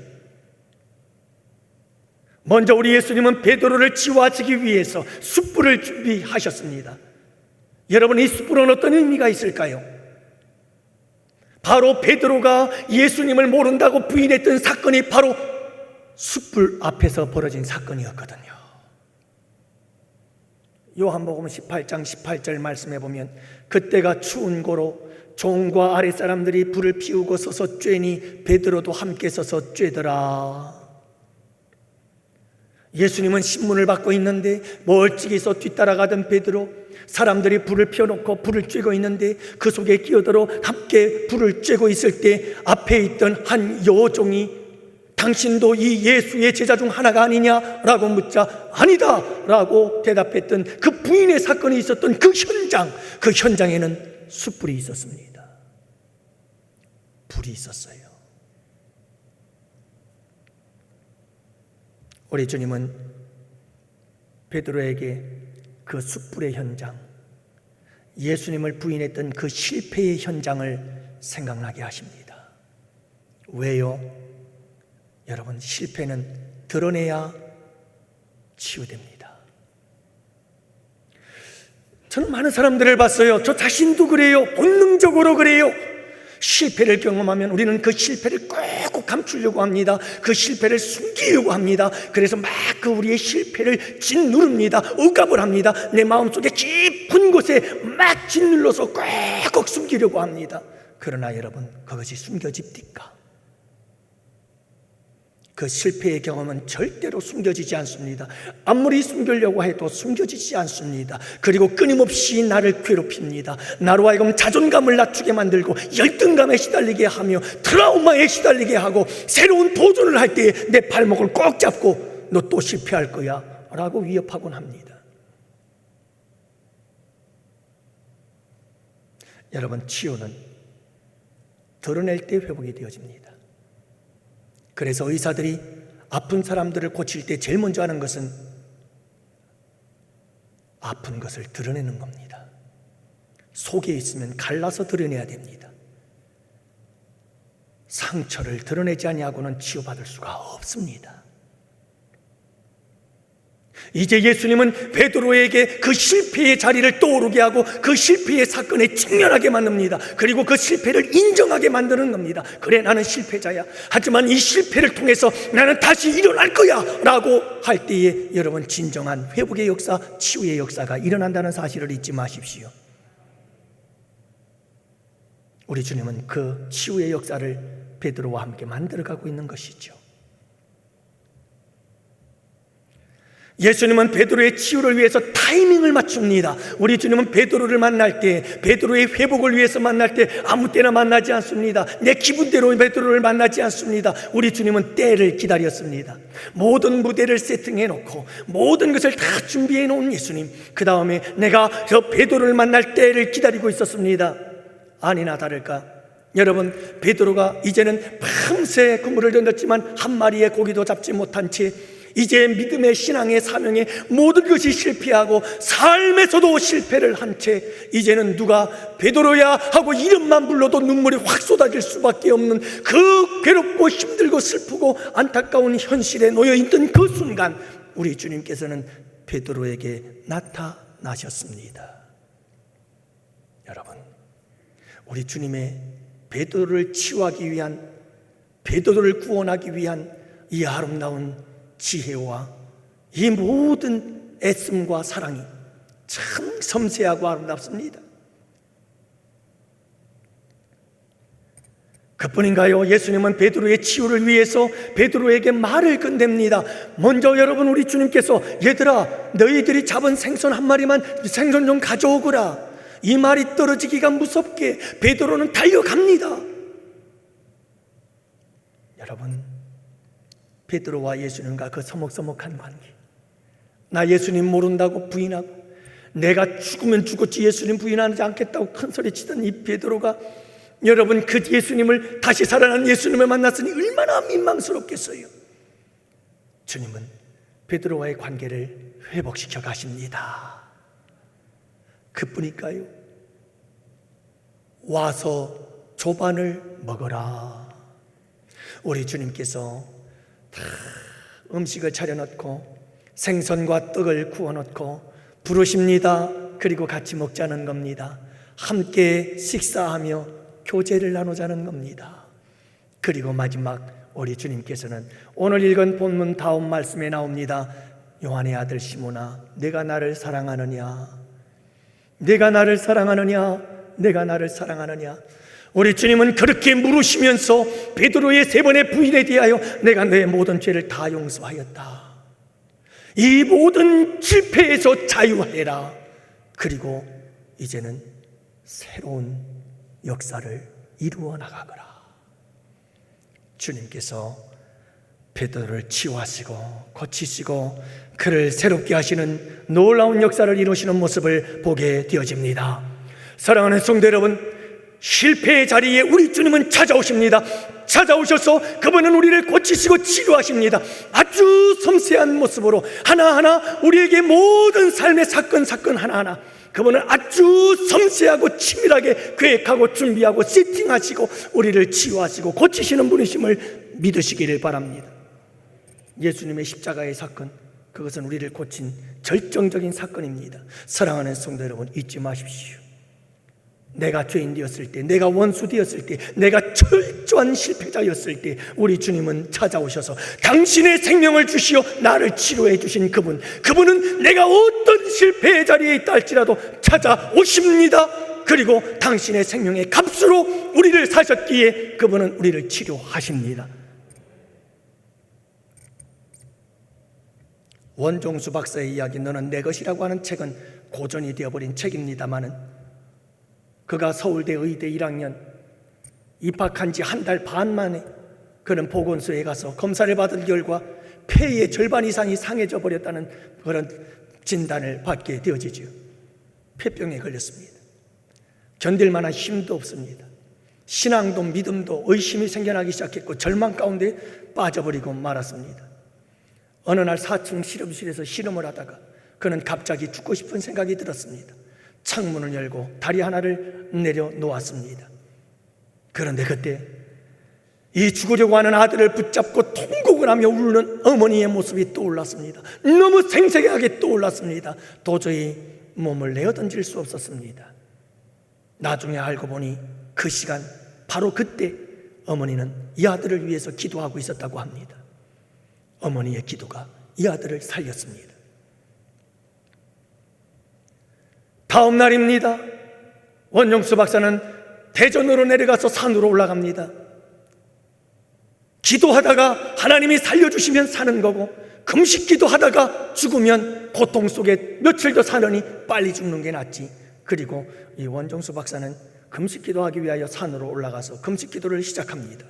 먼저 우리 예수님은 베드로를 치유하시기 위해서 숯불을 준비하셨습니다. 여러분, 이 숯불은 어떤 의미가 있을까요? 바로 베드로가 예수님을 모른다고 부인했던 사건이 바로 숯불 앞에서 벌어진 사건이었거든요. 요한복음 18장 18절 말씀해 보면 그때가 추운 고로 종과 아랫사람들이 불을 피우고 서서 쬐니 베드로도 함께 서서 쬐더라. 예수님은 신문을 받고 있는데 멀찍이서 뒤따라가던 베드로, 사람들이 불을 피워놓고 불을 쬐고 있는데 그 속에 끼어들어 함께 불을 쬐고 있을 때 앞에 있던 한 여종이 당신도 이 예수의 제자 중 하나가 아니냐라고 묻자 아니다 라고 대답했던 그 부인의 사건이 있었던 그 현장에는 숯불이 있었습니다. 불이 있었어요. 우리 주님은 베드로에게 그 숯불의 현장, 예수님을 부인했던 그 실패의 현장을 생각나게 하십니다. 왜요? 여러분, 실패는 드러내야 치유됩니다. 저는 많은 사람들을 봤어요. 저 자신도 그래요. 본능적으로 그래요. 실패를 경험하면 우리는 그 실패를 꼭 감추려고 합니다. 그 실패를 숨기려고 합니다. 그래서 막 그 우리의 실패를 짓누릅니다. 억압을 합니다. 내 마음속에 깊은 곳에 막 짓눌러서 꼭 숨기려고 합니다. 그러나 여러분, 그것이 숨겨집니까? 그 실패의 경험은 절대로 숨겨지지 않습니다. 아무리 숨기려고 해도 숨겨지지 않습니다. 그리고 끊임없이 나를 괴롭힙니다. 나로 하여금 자존감을 낮추게 만들고 열등감에 시달리게 하며 트라우마에 시달리게 하고 새로운 도전을 할 때 내 발목을 꼭 잡고 너 또 실패할 거야 라고 위협하곤 합니다. 여러분, 치유는 드러낼 때 회복이 되어집니다. 그래서 의사들이 아픈 사람들을 고칠 때 제일 먼저 하는 것은 아픈 것을 드러내는 겁니다. 속에 있으면 갈라서 드러내야 됩니다. 상처를 드러내지 아니하고는 치유받을 수가 없습니다. 이제 예수님은 베드로에게 그 실패의 자리를 떠오르게 하고 그 실패의 사건에 직면하게 만듭니다. 그리고 그 실패를 인정하게 만드는 겁니다. 그래, 나는 실패자야. 하지만 이 실패를 통해서 나는 다시 일어날 거야 라고 할 때에 여러분, 진정한 회복의 역사, 치유의 역사가 일어난다는 사실을 잊지 마십시오. 우리 주님은 그 치유의 역사를 베드로와 함께 만들어가고 있는 것이죠. 예수님은 베드로의 치유를 위해서 타이밍을 맞춥니다. 우리 주님은 베드로를 만날 때, 베드로의 회복을 위해서 만날 때 아무 때나 만나지 않습니다. 내 기분대로 베드로를 만나지 않습니다. 우리 주님은 때를 기다렸습니다. 모든 무대를 세팅해 놓고 모든 것을 다 준비해 놓은 예수님, 그 다음에 내가 저 베드로를 만날 때를 기다리고 있었습니다. 아니나 다를까 여러분, 베드로가 이제는 밤새 그물을 던졌지만 한 마리의 고기도 잡지 못한 채 이제 믿음의 신앙의 사명에 모든 것이 실패하고 삶에서도 실패를 한 채 이제는 누가 베드로야 하고 이름만 불러도 눈물이 확 쏟아질 수밖에 없는 그 괴롭고 힘들고 슬프고 안타까운 현실에 놓여있던 그 순간 우리 주님께서는 베드로에게 나타나셨습니다. 여러분, 우리 주님의 베드로를 치유하기 위한, 베드로를 구원하기 위한 이 아름다운 지혜와 이 모든 애씀과 사랑이 참 섬세하고 아름답습니다. 그뿐인가요? 예수님은 베드로의 치유를 위해서 베드로에게 말을 건넵니다. 먼저 여러분, 우리 주님께서 얘들아, 너희들이 잡은 생선 한 마리만 생선 좀 가져오거라. 이 말이 떨어지기가 무섭게 베드로는 달려갑니다. 여러분, 베드로와 예수님과 그 서먹서먹한 관계, 나 예수님 모른다고 부인하고 내가 죽으면 죽었지 예수님 부인하지 않겠다고 큰소리치던 이 베드로가 여러분, 그 예수님을, 다시 살아난 예수님을 만났으니 얼마나 민망스럽겠어요. 주님은 베드로와의 관계를 회복시켜 가십니다. 그뿐일까요? 와서 조반을 먹어라. 우리 주님께서 다 음식을 차려놓고 생선과 떡을 구워놓고 부르십니다. 그리고 같이 먹자는 겁니다. 함께 식사하며 교제를 나누자는 겁니다. 그리고 마지막 우리 주님께서는 오늘 읽은 본문 다음 말씀에 나옵니다. 요한의 아들 시몬아, 내가 나를 사랑하느냐? 내가 나를 사랑하느냐? 내가 나를 사랑하느냐? 우리 주님은 그렇게 물으시면서 베드로의 3번의 부인에 대하여 내가 내 모든 죄를 다 용서하였다. 이 모든 실패에서 자유해라. 그리고 이제는 새로운 역사를 이루어 나가거라. 주님께서 베드로를 치유하시고 고치시고 그를 새롭게 하시는 놀라운 역사를 이루시는 모습을 보게 되어집니다. 사랑하는 성도 여러분, 실패의 자리에 우리 주님은 찾아오십니다. 찾아오셔서 그분은 우리를 고치시고 치료하십니다. 아주 섬세한 모습으로 하나하나 우리에게 모든 삶의 사건 하나하나 그분은 아주 섬세하고 치밀하게 계획하고 준비하고 세팅하시고 우리를 치유하시고 고치시는 분이심을 믿으시기를 바랍니다. 예수님의 십자가의 사건, 그것은 우리를 고친 절정적인 사건입니다. 사랑하는 성도 여러분, 잊지 마십시오. 내가 죄인 되었을 때, 내가 원수 되었을 때, 내가 철저한 실패자였을 때 우리 주님은 찾아오셔서 당신의 생명을 주시어 나를 치료해 주신 그분은 내가 어떤 실패의 자리에 있다 할지라도 찾아오십니다. 그리고 당신의 생명의 값으로 우리를 사셨기에 그분은 우리를 치료하십니다. 원종수 박사의 이야기, 너는 내 것이라고 하는 책은 고전이 되어버린 책입니다마는 그가 서울대 의대 1학년 입학한 지 한 달 반 만에 그는 보건소에 가서 검사를 받은 결과 폐의 절반 이상이 상해져 버렸다는 그런 진단을 받게 되어지죠. 폐병에 걸렸습니다. 견딜 만한 힘도 없습니다. 신앙도 믿음도 의심이 생겨나기 시작했고 절망 가운데 빠져버리고 말았습니다. 어느 날 4층 실험실에서 실험을 하다가 그는 갑자기 죽고 싶은 생각이 들었습니다. 창문을 열고 다리 하나를 내려놓았습니다. 그런데 그때 이 죽으려고 하는 아들을 붙잡고 통곡을 하며 울는 어머니의 모습이 떠올랐습니다. 너무 생생하게 떠올랐습니다. 도저히 몸을 내어던질 수 없었습니다. 나중에 알고 보니 그 시간, 바로 그때 어머니는 이 아들을 위해서 기도하고 있었다고 합니다. 어머니의 기도가 이 아들을 살렸습니다. 다음 날입니다. 원종수 박사는 대전으로 내려가서 산으로 올라갑니다. 기도하다가 하나님이 살려주시면 사는 거고, 금식 기도하다가 죽으면 고통 속에 며칠 더 사느니 빨리 죽는 게 낫지. 그리고 이 원종수 박사는 금식 기도하기 위하여 산으로 올라가서 금식 기도를 시작합니다.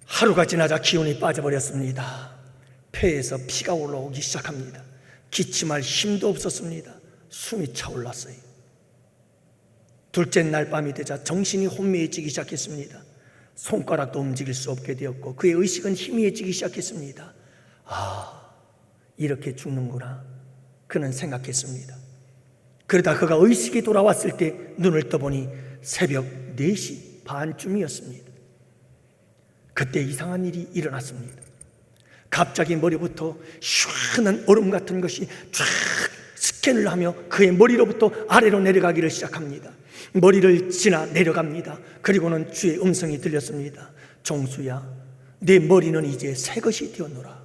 하루가 지나자 기운이 빠져버렸습니다. 폐에서 피가 올라오기 시작합니다. 기침할 힘도 없었습니다. 숨이 차올랐어요. 둘째 날 밤이 되자 정신이 혼미해지기 시작했습니다. 손가락도 움직일 수 없게 되었고 그의 의식은 희미해지기 시작했습니다. 이렇게 죽는구나 그는 생각했습니다. 그러다 그가 의식이 돌아왔을 때 눈을 떠보니 새벽 4시 반쯤이었습니다. 그때 이상한 일이 일어났습니다. 갑자기 머리부터 시원한 얼음 같은 것이 쫙 스캔을 하며 그의 머리로부터 아래로 내려가기를 시작합니다. 머리를 지나 내려갑니다. 그리고는 주의 음성이 들렸습니다. 종수야, 내 머리는 이제 새 것이 되었노라.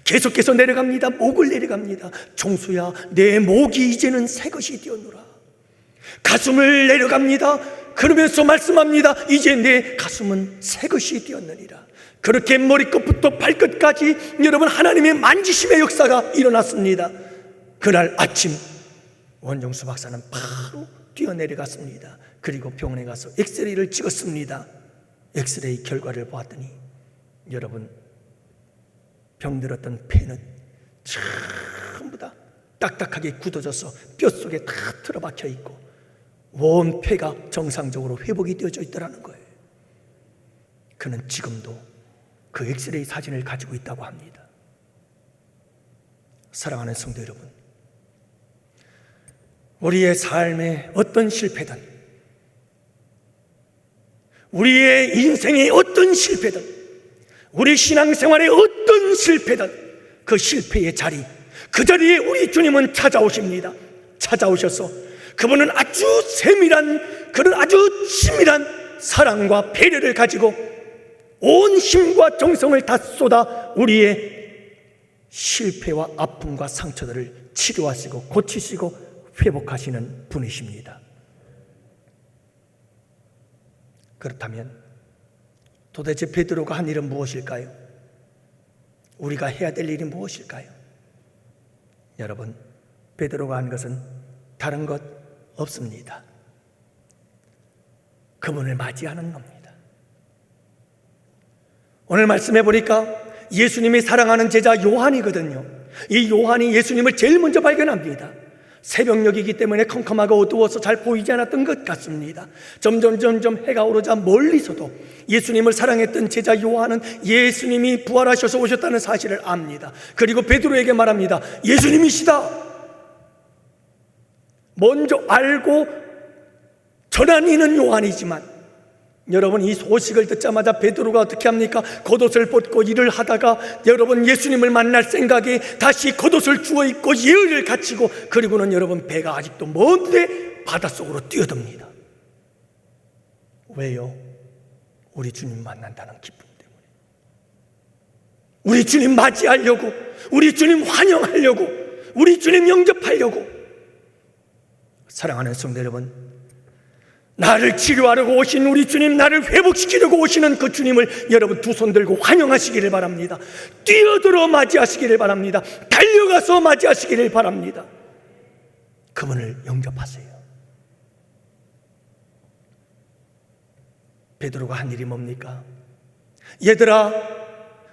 계속해서 내려갑니다. 목을 내려갑니다. 종수야, 내 목이 이제는 새 것이 되었노라. 가슴을 내려갑니다. 그러면서 말씀합니다. 이제 내 가슴은 새 것이 되었느니라. 그렇게 머리끝부터 발끝까지 여러분 하나님의 만지심의 역사가 일어났습니다. 그날 아침 원종수 박사는 바로 뛰어내려갔습니다. 그리고 병원에 가서 엑스레이를 찍었습니다. 엑스레이 결과를 보았더니 여러분 병들었던 폐는 전부 다 딱딱하게 굳어져서 뼛속에 다 틀어박혀 있고 온 폐가 정상적으로 회복이 되어져 있더라는 거예요. 그는 지금도 그 엑스레이 사진을 가지고 있다고 합니다. 사랑하는 성도 여러분, 우리의 삶에 어떤 실패든, 우리의 인생의 어떤 실패든, 우리 신앙생활의 어떤 실패든 그 실패의 자리, 그 자리에 우리 주님은 찾아오십니다. 찾아오셔서 그분은 아주 세밀한 그런 아주 치밀한 사랑과 배려를 가지고 온 힘과 정성을 다 쏟아 우리의 실패와 아픔과 상처들을 치료하시고 고치시고 회복하시는 분이십니다. 그렇다면 도대체 베드로가 한 일은 무엇일까요? 우리가 해야 될 일이 무엇일까요? 여러분, 베드로가 한 것은 다른 것 없습니다. 그분을 맞이하는 겁니다. 오늘 말씀해 보니까 예수님이 사랑하는 제자 요한이거든요. 이 요한이 예수님을 제일 먼저 발견합니다. 새벽녘이기 때문에 컴컴하고 어두워서 잘 보이지 않았던 것 같습니다. 점점 해가 오르자 멀리서도 예수님을 사랑했던 제자 요한은 예수님이 부활하셔서 오셨다는 사실을 압니다. 그리고 베드로에게 말합니다. 예수님이시다. 먼저 알고 전한 이는 요한이지만 여러분, 이 소식을 듣자마자 베드로가 어떻게 합니까? 겉옷을 벗고 일을 하다가 여러분 예수님을 만날 생각에 다시 겉옷을 주워 입고 예의를 갖추고, 그리고는 여러분 배가 아직도 먼데 바닷속으로 뛰어듭니다. 왜요? 우리 주님 만난다는 기쁨 때문에, 우리 주님 맞이하려고, 우리 주님 환영하려고, 우리 주님 영접하려고. 사랑하는 성도 여러분, 나를 치료하려고 오신 우리 주님, 나를 회복시키려고 오시는 그 주님을 여러분 두 손 들고 환영하시기를 바랍니다. 뛰어들어 맞이하시기를 바랍니다. 달려가서 맞이하시기를 바랍니다. 그분을 영접하세요. 베드로가 한 일이 뭡니까? 얘들아,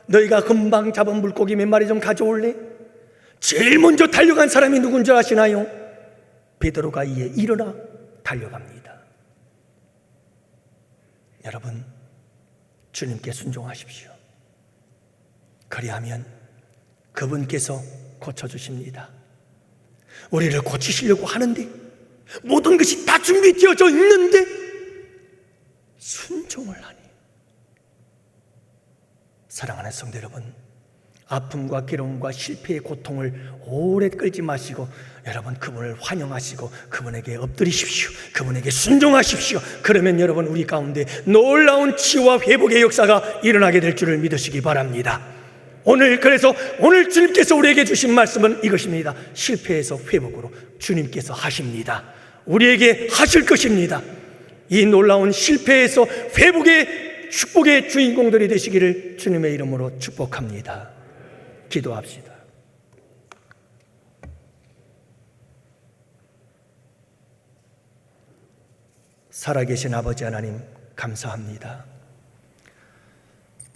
너희가 금방 잡은 물고기 몇 마리 좀 가져올래? 제일 먼저 달려간 사람이 누군지 아시나요? 베드로가 이에 일어나 달려갑니다. 여러분, 주님께 순종하십시오. 그리하면 그분께서 고쳐주십니다. 우리를 고치시려고 하는데, 모든 것이 다 준비되어져 있는데 순종을 하니. 사랑하는 성도 여러분, 아픔과 괴로움과 실패의 고통을 오래 끌지 마시고 여러분 그분을 환영하시고 그분에게 엎드리십시오. 그분에게 순종하십시오. 그러면 여러분 우리 가운데 놀라운 치유와 회복의 역사가 일어나게 될 줄을 믿으시기 바랍니다. 그래서 오늘 주님께서 우리에게 주신 말씀은 이것입니다. 실패에서 회복으로 주님께서 하십니다. 우리에게 하실 것입니다. 이 놀라운 실패에서 회복의 축복의 주인공들이 되시기를 주님의 이름으로 축복합니다. 기도합시다. 살아계신 아버지 하나님, 감사합니다.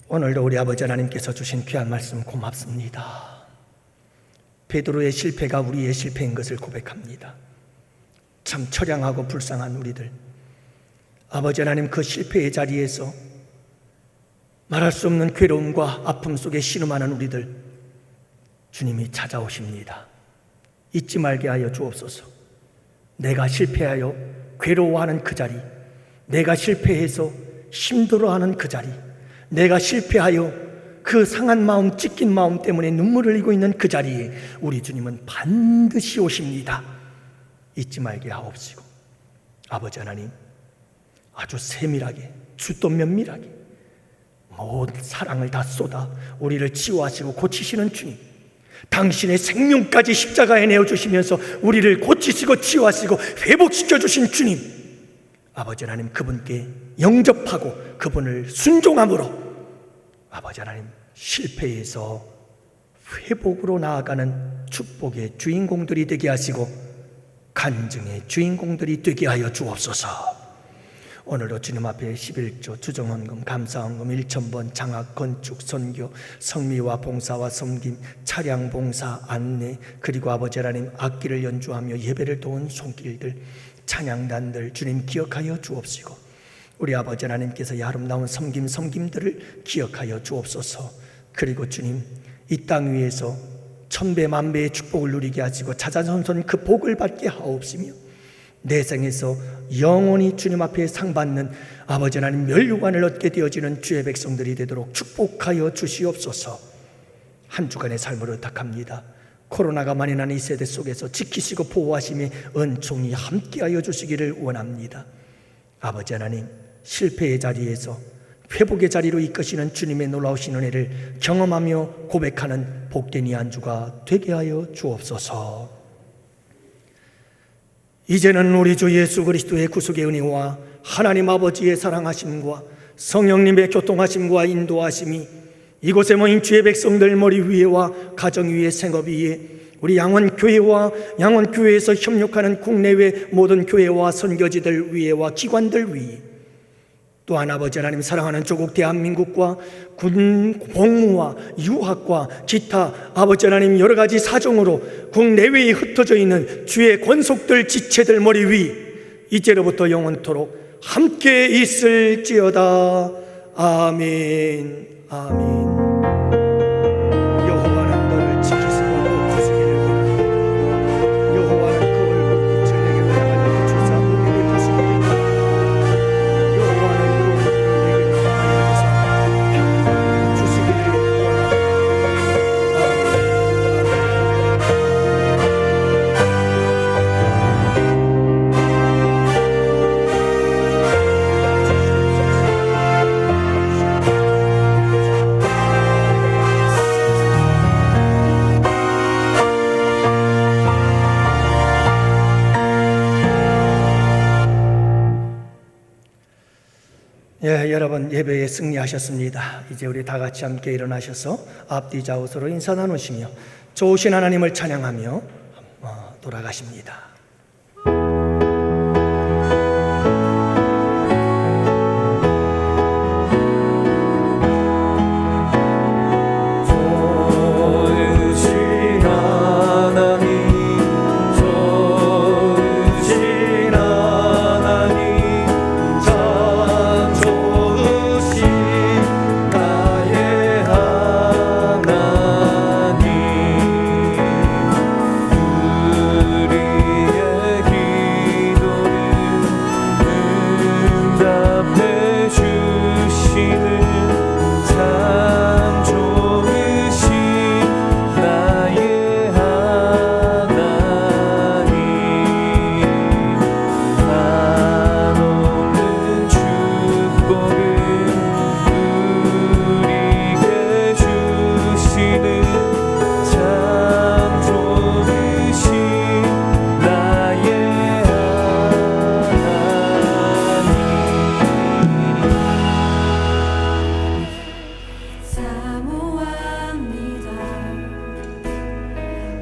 오늘도 우리 아버지 하나님께서 주신 귀한 말씀 고맙습니다. 베드로의 실패가 우리의 실패인 것을 고백합니다. 참 처량하고 불쌍한 우리들, 아버지 하나님, 그 실패의 자리에서 말할 수 없는 괴로움과 아픔 속에 신음하는 우리들, 주님이 찾아오십니다. 잊지 말게 하여 주옵소서. 내가 실패하여 괴로워하는 그 자리, 내가 실패해서 힘들어하는 그 자리, 내가 실패하여 그 상한 마음, 찢긴 마음 때문에 눈물을 흘리고 있는 그 자리에 우리 주님은 반드시 오십니다. 잊지 말게 하옵시고, 아버지 하나님, 아주 세밀하게, 주도 면밀하게 모든 사랑을 다 쏟아 우리를 치유하시고 고치시는 주님, 당신의 생명까지 십자가에 내어주시면서 우리를 고치시고 치유하시고 회복시켜 주신 주님, 아버지 하나님, 그분께 영접하고 그분을 순종함으로 아버지 하나님, 실패에서 회복으로 나아가는 축복의 주인공들이 되게 하시고 간증의 주인공들이 되게 하여 주옵소서. 오늘도 주님 앞에 11조, 주정헌금, 감사헌금, 1,000번, 장학, 건축, 선교, 성미와 봉사와 섬김, 차량 봉사, 안내, 그리고 아버지 하나님, 악기를 연주하며 예배를 도운 손길들, 찬양단들 주님 기억하여 주옵시고, 우리 아버지 하나님께서 이 아름다운 섬김들을 기억하여 주옵소서. 그리고 주님, 이 땅 위에서 천배 만배의 축복을 누리게 하시고 자자손손 그 복을 받게 하옵시며, 내 생에서 영원히 주님 앞에 상받는 아버지 하나님 멸류관을 얻게 되어지는 주의 백성들이 되도록 축복하여 주시옵소서. 한 주간의 삶을 의탁합니다. 코로나가 만연하는 이 세대 속에서 지키시고 보호하심의 은총이 함께하여 주시기를 원합니다. 아버지 하나님, 실패의 자리에서 회복의 자리로 이끄시는 주님의 놀라우신 은혜를 경험하며 고백하는 복된 이 한 주가 되게 하여 주옵소서. 이제는 우리 주 예수 그리스도의 구속의 은혜와 하나님 아버지의 사랑하심과 성령님의 교통하심과 인도하심이 이곳에 모인 주의 백성들 머리 위에와 가정 위에, 생업 위에, 우리 양원교회와 양원교회에서 협력하는 국내외 모든 교회와 선교지들 위에와 기관들 위에, 또한 아버지 하나님, 사랑하는 조국 대한민국과 군 복무와 유학과 기타 아버지 하나님 여러 가지 사정으로 국내외에 흩어져 있는 주의 권속들 지체들 머리 위, 이제로부터 영원토록 함께 있을지어다. 아멘. 아멘. 여호와는 너를 지키시고 구속기를 원하니 여호와는 그 얼굴빛을 내게 향하여 주사 너에게 부수기를 원하니 여호와는 그 얼굴을 내게 향하여 주사 평강 주시기를 원하니. 예, 여러분 예배에 승리하셨습니다. 이제 우리 다 같이 함께 일어나셔서 앞뒤 좌우서로 인사 나누시며 좋으신 하나님을 찬양하며 돌아가십니다.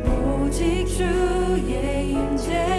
오직 주의 임재